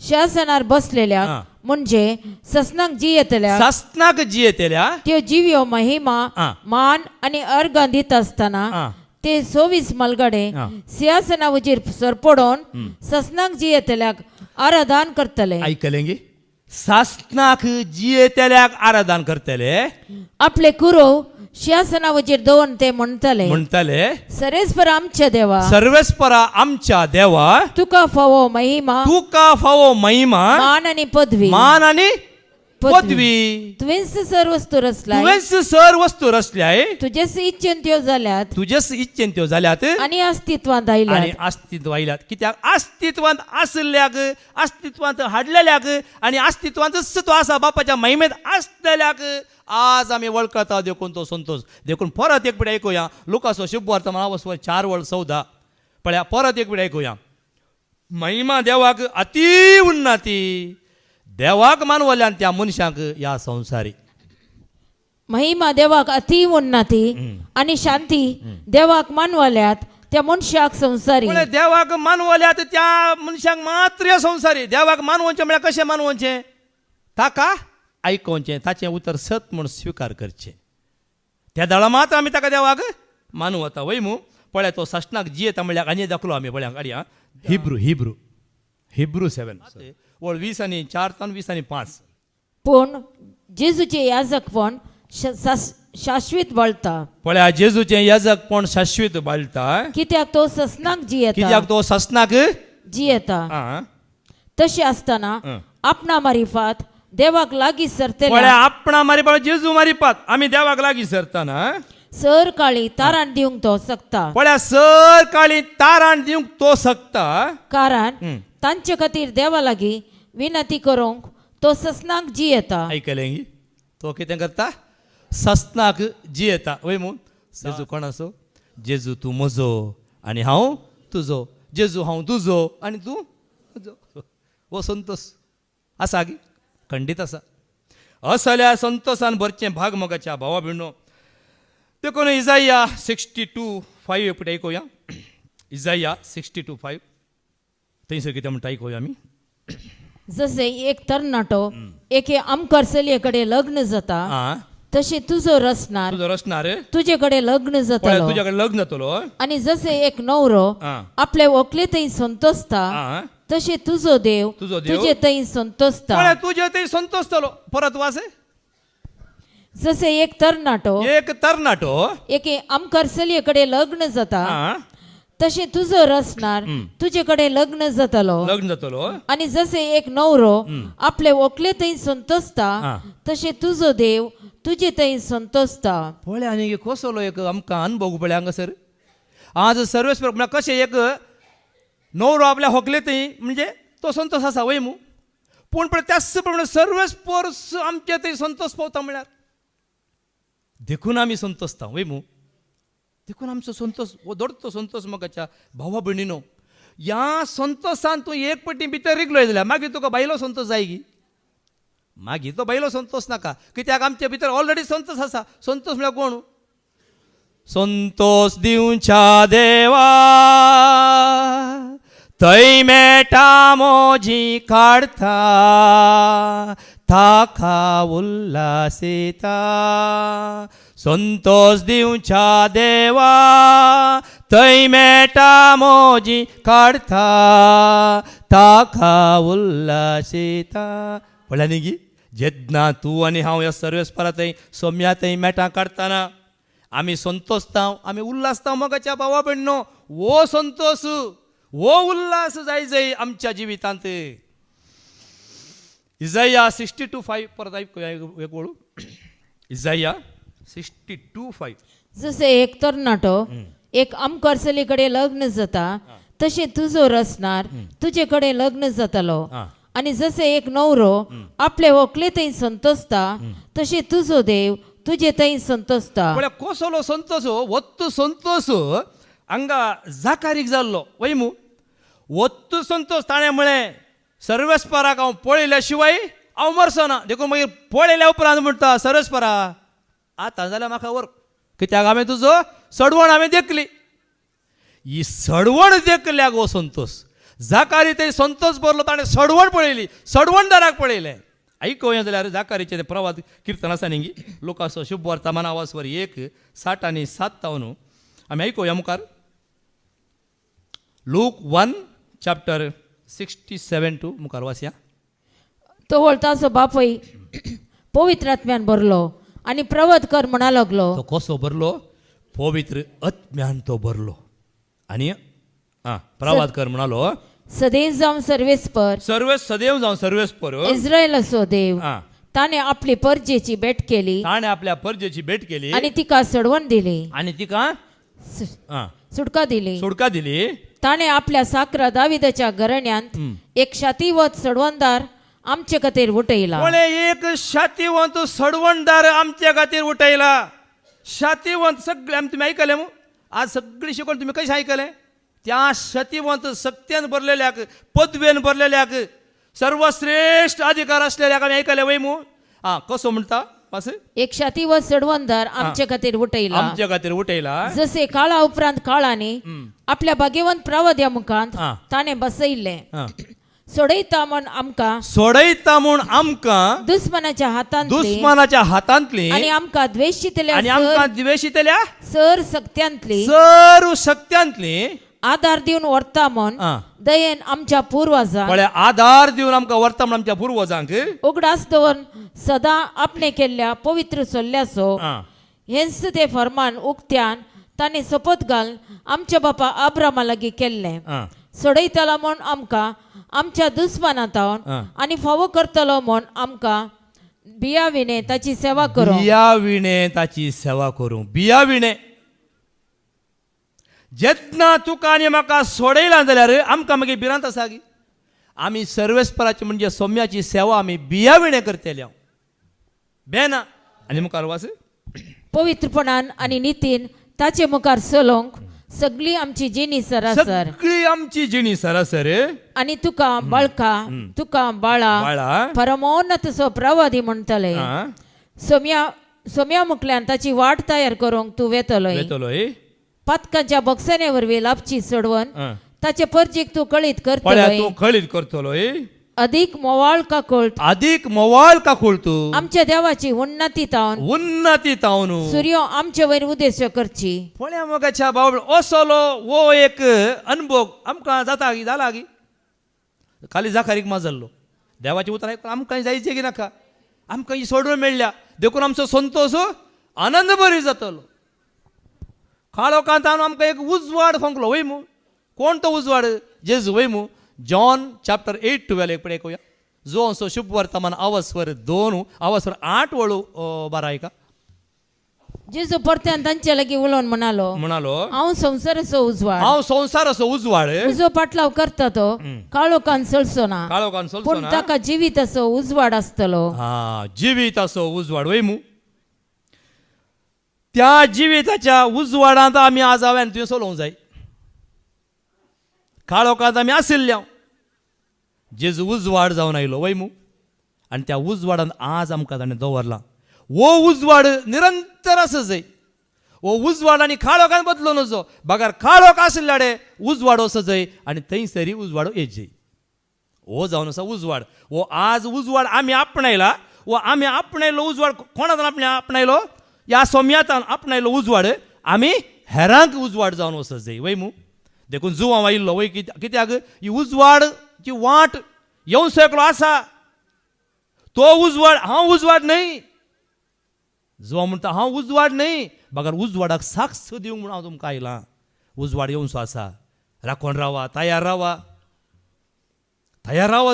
शासनार बसलेल्या हा. म्हणजे ससनाक जी येतल्या सासनाक जी येतेल्या त्यो जिव्यो महिमा हा. मान आणि अर्घ दित असताना हा. ते 24 मलगडे हा. सिंहासनावचेर सरपडोन ससनाक जी येतल्याक आराधन करतले ऐकलेंगी सासनाक जी येतेल्याक आराधन करतले आपले कुरो सिंहासनावचेर दवरून ते म्हणतले म्हणतले सरेस्पर आमच्या देवा सर्वेस्परा आमच्या देवा तुका फावो महिमा तुका फावो महिमा मान आणि पदवी मान आणि पदवी. पदवी तुवेंच सर्वस्तू रचलाय तुवेंच सर वस्तू रचल्याय तुझेच इच्छेन त्यो जाल्यात तुझेच इच्छेन त्यो जाल्यात आणि अस्तित्वात आणि आयल्यात अस्तित्व आयल्यात कित्याक अस्तित्वांत आसल्याक अस्तित्वांत हाडलेल्याक आणि अस्तित्वांतच तो आसा बापाच्या महिमेत आसलेल्याक आज आम्ही वळखता देखून तो संतोष देखून परत एक पिढी ऐकूया लुकासो शुभवर्तमानावस्वर 4:14 पळया परत एक पिढी ऐकूया महिमा देवाक अति उन्नती देवाक मानवल्यान त्या मनशाक या संसारी महिमा देवाक अति उन्नती आणि शांती देवाक मानवल्यात त्या मनशाक संसारी पण देवाक मानवल्यात त्या मनशाक मात्र संसारी देवाक मानवचे म्हळ्यार कशें मानवचे ताका आयकोवचें ताचें उतर सत म्हूण स्विकार करचें त्या दळा मात्र आमी ताका देवाक मानू वता वय मू पळय तो सशनाक जी येता म्हळ्यार आनी दाखलो आमी पळया गाडी हिब्रू 7 वळ 20 आनी 4 तान 20 आनी 5 पूण जेजूचे याजकपण शाश्वत बळता पळया जेजूचें याजक पण शाश्वत बाळटा कित्याक तो ससनाक जी येता कित्याक तो ससनाक जी येता आं तशें आसतना आपणा मारिफात देवाक लागीं पळया सरतल्या आपणा मारी पळय जेजू मारिपात आमी देवाक लागीं सरतना सर काळी तारण दिवंक तो सकता पळया सर काळी तारण दिवंक तो सकता कारण तांचे खातीर देवा लागीं विनंती करूंक तो ससनाक जी येता ऐकलें तो कितें करता ससनाक जी येता वय मू जेजू कोण असो जेजू तूं म्हजो आनी हांव तुजो जेजू हांव तुजो आनी तूं म्हजो हो संतोष आसा गी खंडीत आसा असल्या संतोषान भरचें भाग मोगाच्या भावा भिणो देखून इजाया 62:5 पुढे ऐकूया इजाया 62:5 थंयसर कितें म्हणटा ऐकूया आमी जसे एक तरणाटो एके आमकरसलये कडेन लग्न जाता आं तशें तुजो रचणार तुजो रचणार तुजे कडेन लग्न पळय जातलो तुज्या कडेन लग्न जातलो आणि जसे एक नवरो आं. आपले व्हंकले थंय संतोसता आं. तशें तुजो देव तुजो देव तुजे थंय संतोसता पळय तुजे थंय संतोष जालो परत वासे जसे एक तरणाटो एक तरणाटो एके आमकरसलये कडेन लग्न जाता आं. तशें तुजो रचणार तुजे कडेन लग्न जातलो लग्न जातलो आणि जसे एक नवरो आपले व्हंकले थंय संतोसता आं. तशें तुजो देव तुजे थंय संतोसता पळय आनी कसलो एक आमकां अनुभव पळय हांगासर आज सर्वेस्पर म्हळ्यार कशें एक नवरो आपल्या व्हंकले थंय म्हणजे तो संतोष आसा वय मू पूण पळय त्याच प्रमाणे सर्वेस्पर आमचे थंय संतोष पावता म्हळ्यार देखून आमी संतोसता वय मू देखून आमचो संतोष वदोडतो संतोष मोगाच्या भावा भयणीनो ह्या संतोषान तूं एक पटी भितर रिगलोय जाल्यार मागीर तुका बायलो संतोष जाय गी मागीर तो बायलो संतोष नाका कित्याक आमच्या भितर ऑलरेडी संतोष आसा संतोष म्हळ्यार कोण संतोष दिवच्या देवा थंय मेटा मोजी काडता ताका उल्हास येता संतोष दिवच्या देवा थंय मेटा मोजी काडता ताका उल्हास येता पळय न्ही गी जेन्ना तूं आनी हांव ह्या सर्वेस्परा थंय सोम्या थंय मेटां काडटाना आमी संतोषता आमी उल्हासता मोगाच्या भावा भयणीनो वो संतोष वो उल्हास जाय आमच्या जिवितांत इजाया 62:5 परत ऐकूया एक वळू इजाया 62:5 जसे एक तरणाटो एक आमकरसली कडेन लग्न जाता तशें तुजो रचणार तुजे कडेन लग्न जातलो आणि जसे एक नवरो आपले व्हंकले थंय संतोसता तशें तुजो देव तुजे थंय संतोसता पळय कसलो संतोष वत्तू संतोष हांगा जाकारीक जाल्लो वय मू वत्तू संतोष ताणें म्हळें सर्वेस्पराक हांव पळयल्या शिवाय हांव मरचो ना देखून मागीर पळयल्या उपरांत म्हणटा सरस्परा आतां जाल्यार म्हाका वर कित्याक हांवें तुजो सडवण हांवें देखली ही सडवण देखल्याक हो संतोष जाकारी ते संतोष बरलो ताणें सडवण पळयली सडवणदाराक पळयलें आयकूया जाल्यार जाकारीचे ते प्रवाद किर्तन आसा न्ही लोकांचो शुभ वर्तमान आवाजवर 1:60 आणि 57 आमी आयकूया मुखार लूक 1:67 टू मुखार वाचया तो वळताचो बापूय पवित्र आत्म्यान भरलो आणि प्रवद कर म्हणा लागलो. तो कसो भरलो पवित्र आत्म्यान तो भरलो आणि प्रवाद कर म्हणालो सदैव जावन सर्वेस्पर सर्वेस सदैव जावन सर्वेस्पर इस्रायल असो देव हा ताने आपली परजेची भेट केली ताणे आपल्या परजेची भेट केली आणि तिका सडवण दिली आणि तिका सुटका दिली. सुटका दिली. ताणे आपल्या साकरा दाविदाच्या घराण्यांत एक शातीवत सडवणदार आमचे खातीर उठयला. कोणे एक शातीवंत सडवणदार आमच्या खातीर उठयला. शातीवंत सगळे तुम्ही ऐकले मग आज सगळी शिकवण तुम्ही कशी ऐकले त्या शातीवंत सत्यान भरलेल्याक पदवेन भरलेल्याक सर्वश्रेष्ठ अधिकार असलेल्याक आम्ही ऐकले वय मू कसो म्हणता पास एक शातीवत सडवणदार आमचे खातीर उठयला. आमच्या खातीर उठयला. जसे काळा उपरांत काळाने आपल्या भाग्यवंत प्रवाद्या मुखांत ताणे बसयले. सोडयता म्हण आमकां सोडयता म्हूण आमकां दुस्मनाच्या हातांतली आणि आमकां द्वेषितल्या आणि आमकां द्वेषितल्या सर सक्त्यांतली सर्व शक्त्यांतली आधार दिवन व्हरता म्हण दयेन आमच्या पुर्वजांक म्हळ्यार आधार दिवन आमकां व्हरता म्हण आमच्या पुर्वजांक उगडास दवरून सदां आपणे केल्ल्या पवित्र सल्ल्याचो हेंच ते फर्मान उक्त्यान ताणें सपत घालन आमच्या बापा अब्रामा लागीं केल्लें. सोडयतलो म्हूण आमकां आमच्या दुस्मानांतावन आनी फावो करतलो म्हूण आमकां बियाविणे ताची सेवा करूं. बियाविणे ताची सेवा करूं. बियाविणे जेन्ना तुका आनी म्हाका सोडयला जाल्यार आमकां मागीर भिरांत आसा गी आमी सर्वेस्पराची म्हणजे सोम्याची सेवा आमी बियाविणे करतले हांव बेना आनी मुखार वाच पवित्रपणान आनी नितीन ताचे मुखार चलोवंक सगळी आमची जिणी सरासर सगळी आमची जिणी सरासर आणि तुका बाळका तुका बाळा परमोन्नत प्रवादी म्हणटले. सोम्या मुखल्यान ताची वाट तयार करूंक तूं वेतलोय. पातकांच्या बॉक्साने वरवीं लाभची सोडवण ताचे परजीक तूं कळीत करतलोय. अधिक मोवाळ का खोळतू आमच्या देवाची उन्नती तावन सूर्य आमचे वयर उद्देश करची. पळया मोगाच्या बाबळ असलो वो एक अनुभव आमकां जाता गी जाला गी खाली जाकारीक माजल्लो देवाचे उतर आमकां जायचे की नाका आमकां ही सोडवण मेळ्ळ्या देखून आमचो संतोष आनंद बरी जातलो. काळो कांतान आमकां एक उजवाड फंकलो वय मू कोण तो उजवाड जेजू वय मू जॉन चॅप्टर 8:12 एक पळय जो असो शुभ वर्तमान आवाजवर 2 आवाजवर 8 वळू बारा ऐका. जेजू परत्यान तांचे लागीं उलोवन म्हणालो हांव संवसाराचो उजवाड तुजो पाटलाव करता तो काळो कान सळसो ना पूण ताका जिवीत असो उजवाड आसतलो. जिवीत असो उजवाड वय मू त्या जिविताच्या उजवाडांत आमी आज हांवें तुवें चलोवंक जाय. काळोखांत आमी आशिल्ल्या जेजू उजवाड जावन आयलो वय मू आनी त्या उजवाडांत आज आमकां ताणें दवरला. वो उजवाड निरंतर आसा जाय. वो उजवाड आनी काळोखांत बदलो नजो बागार काळोख आशिल्ल्याडे उजवाड असो जाय आनी थंयसरी उजवाडो येत जाय. हो जावन आसा उजवाड. वो आज उजवाड आमी आपणायला. वो आमी आपणायलो उजवाड कोणाक आपणायलो या सोम्यातान आपणायलो उजवाड आमी हेरांक उजवाड जावन वचत जाय वय मू देखून जुवां आयिल्लो वय कित्याक ही उजवाडची वाट येवं शकलो आसा. तो उजवाड हांव उजवाड न्हय जुवां म्हणटा हांव उजवाड न्हय बागार उजवाडाक साक्ष दिवंक म्हूण हांव तुमकां आयलां. उजवाड येवचो आसा राखोन रावा तयार रावा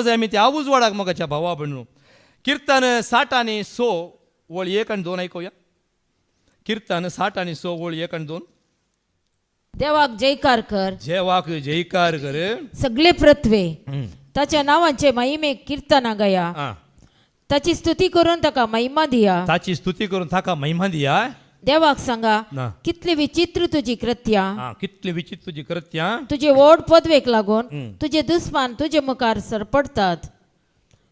जाय आमी त्या उजवाडाक मोगाच्या भावा भयणू. किर्तन 60 आणि 6 वळ 1 आणि 2 ऐकूया. किर्तन 60 आणि 6 वळ 1 आणि 2. देवाक जयकार कर सगळे पृथ्वे ताच्या नावांचे महिमेक कीर्तना गया. ताची स्तुती करून ताका महिमा दिया. देवाक सांगा कितली विचित्र तुझी कृत्या तुझे व्हड पदवेक लागून तुझे दुस्मान तुझे मुखार सरपडतात.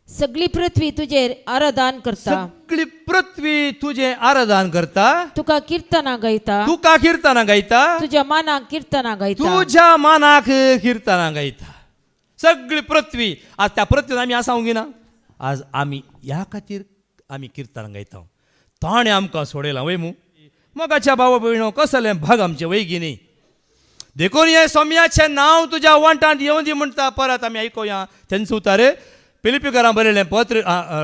सगळी पृथ्वी तुझे आराधन करता. सगळी पृथ्वी तुझे आराधन करता. तुका कीर्तना गायता. तुका कीर्तना गायता. तुझ्या मानाक कीर्तना गायता. तुझ्या मानाक कीर्तना गायता. सगळी पृथ्वी. आज त्या पृथ्वीन आमी आसा ना. आज आमी ह्या खातीर आमी कीर्तन गायता. ताणें आमकां सोडयलां वय मू. मोगाच्या भावा भयणो कसले भाग आमचे वैगिनी. देखून हे सोम्याचें नांव तुज्या वांटांत येवं दी म्हणटा. परत आमी आयकुया तेंचो उतार. फिलिपिकारां बरयलें पत्र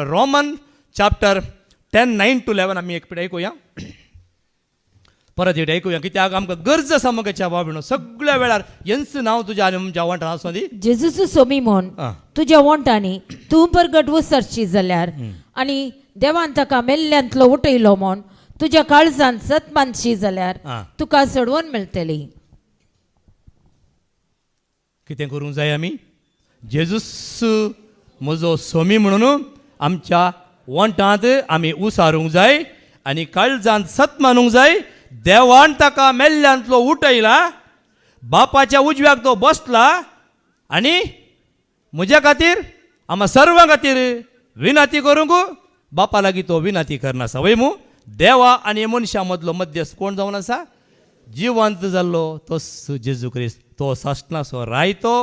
रोमन चॅप्टर 10:9-11 आमी एक पिडें आयकुया. परत एक आयकुया कित्याक आमकां गरज आसा मोगाच्या भावा भयणो. सगळ्या वेळार हेंच नांव तुज्या आनी आमच्या वांटांत आसूं दी. जेजूचो सोमी म्हूण तुझ्या वंटांनी तूं परगट वसरशी जाल्यार आनी देवान ताका मेल्ल्यांतलो उठयलो म्हूण तुझ्या काळजांत सतमानशी जाल्यार तुका सोडवून मेळटली. कितें करूंक जाय आमी. जेजूस म्हजो सोमी म्हणून आमच्या वंटांत आमी उसारूंक जाय आनी काळजांत सत मानूंक जाय. देवान ताका मेल्ल्यांतलो उठयला. बापाच्या उजव्याक तो बसला आनी म्हज्या खातीर आम्हा सर्वां खातीर विनंती करूंक बापा लागीं तो विनंती करनासा वय मू. देवा आनी मनशा मदलो मध्यस्थ कोण जावन आसा. जिवंत जाल्लो तो जेजू क्रिस्त. तो सस्नासो रायतो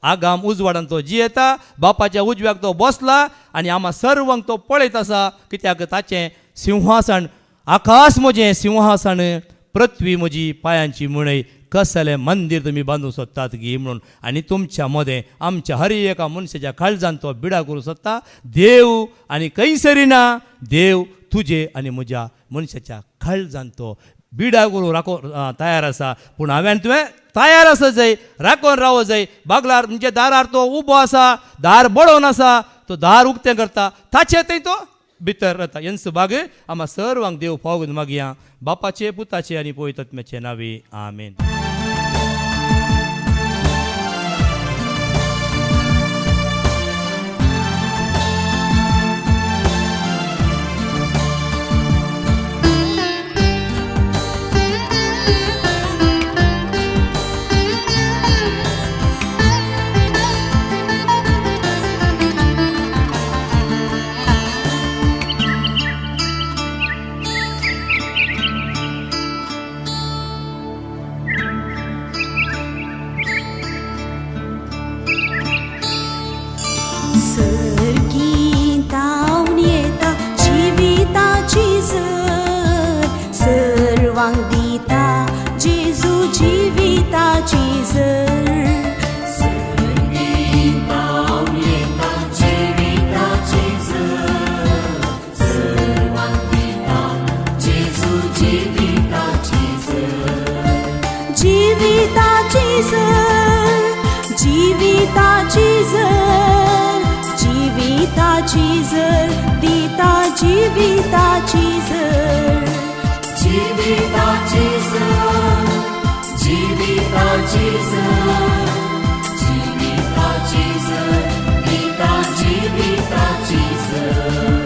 आगाम उजवाडान तो जियेता. बापाच्या उजव्याक तो बसला आनी आम्हा सर्वांक तो पळयत आसा. कित्याक ताचें सिंहासन आकाश म्हजें सिंहासन पृथ्वी म्हजी पांयांची मुळय. कसलें मंदीर तुमी बांदूंक सोदतात गी म्हणून. आनी तुमच्या मदें आमच्या हर एका मनशाच्या काळजांत तो बिडा करूंक सोदता. देव आनी खंयसरी ना. देव तुजे आनी म्हज्या मनशाच्या काळजांत तो बिडा करून राखो तयार आसा. पूण हांवें तुवें तयार आसा जाय. राखोन रावो जाय. बागलार म्हणजे दारार तो उबो आसा. दार बडोवन आसा. तो दार उक्तें करता. ताचे थंय तो भितर रावता. हेंच बाग आम्हा सर्वांक देव फावून मागया. बापाचे पुताचे आनी पवित्र आत्म्याचे नांवे आमेन. सर्गीतावन येता जिविताची झर. सर्वांक दिता जेजू जिविताची झर. सर्गीतावन येता जिविताची झर. सर्वांक दिता जेजू जिविताची झर. जिविताची झर. जिविताची झर. जिविताची झर दिता जिविताची झर. जिविताची झर. जिविताची झर. जिविताची झर दिता जिविताची झर.